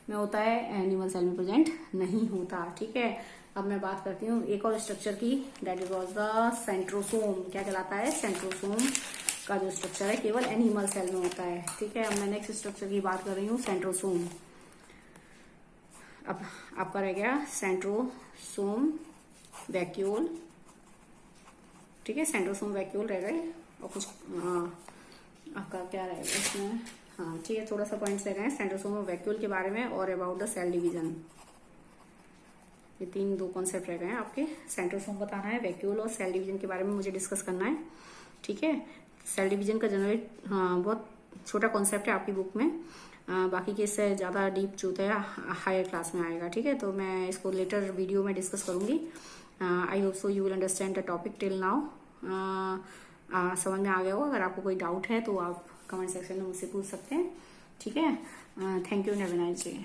में होता है, एनिमल सेल में प्रेजेंट नहीं होता। ठीक है, अब मैं बात करती हूँ एक और स्ट्रक्चर की, that is was the centrosome. क्या कहलाता है, सेंट्रोसोम। का जो स्ट्रक्चर है केवल एनिमल सेल में होता है। ठीक है, अब मैं नेक्स्ट स्ट्रक्चर की बात कर रही हूँ, सेंट्रोसोम। अब आपका रह गया सेंट्रोसोम वैक्यूल। ठीक है, सेंट्रोसोम वैक्यूल रह गए, और कुछ आपका क्या रहेगा इसमें, हाँ ठीक है, थोड़ा सा पॉइंट्स रह गए सेंट्रोसोम वैक्यूल के बारे में और अबाउट द सेल डिवीजन। ये 2 कॉन्सेप्ट रह गए हैं आपके। सेंट्रोसोम बताना है, वैक्यूल और सेल डिवीजन के बारे में मुझे डिस्कस करना है। ठीक है, सेल डिवीजन का जनरली बहुत छोटा कॉन्सेप्ट है आपकी बुक में, बाकी के इससे ज़्यादा डीप जो है हायर क्लास में आएगा। ठीक है, तो मैं इसको लेटर वीडियो में डिस्कस करूंगी। आई hope so you will understand the topic till now. समझ में आ गया हो। अगर आपको कोई डाउट है तो आप कमेंट सेक्शन में मुझसे पूछ सकते हैं। ठीक है, thank you, have a nice day.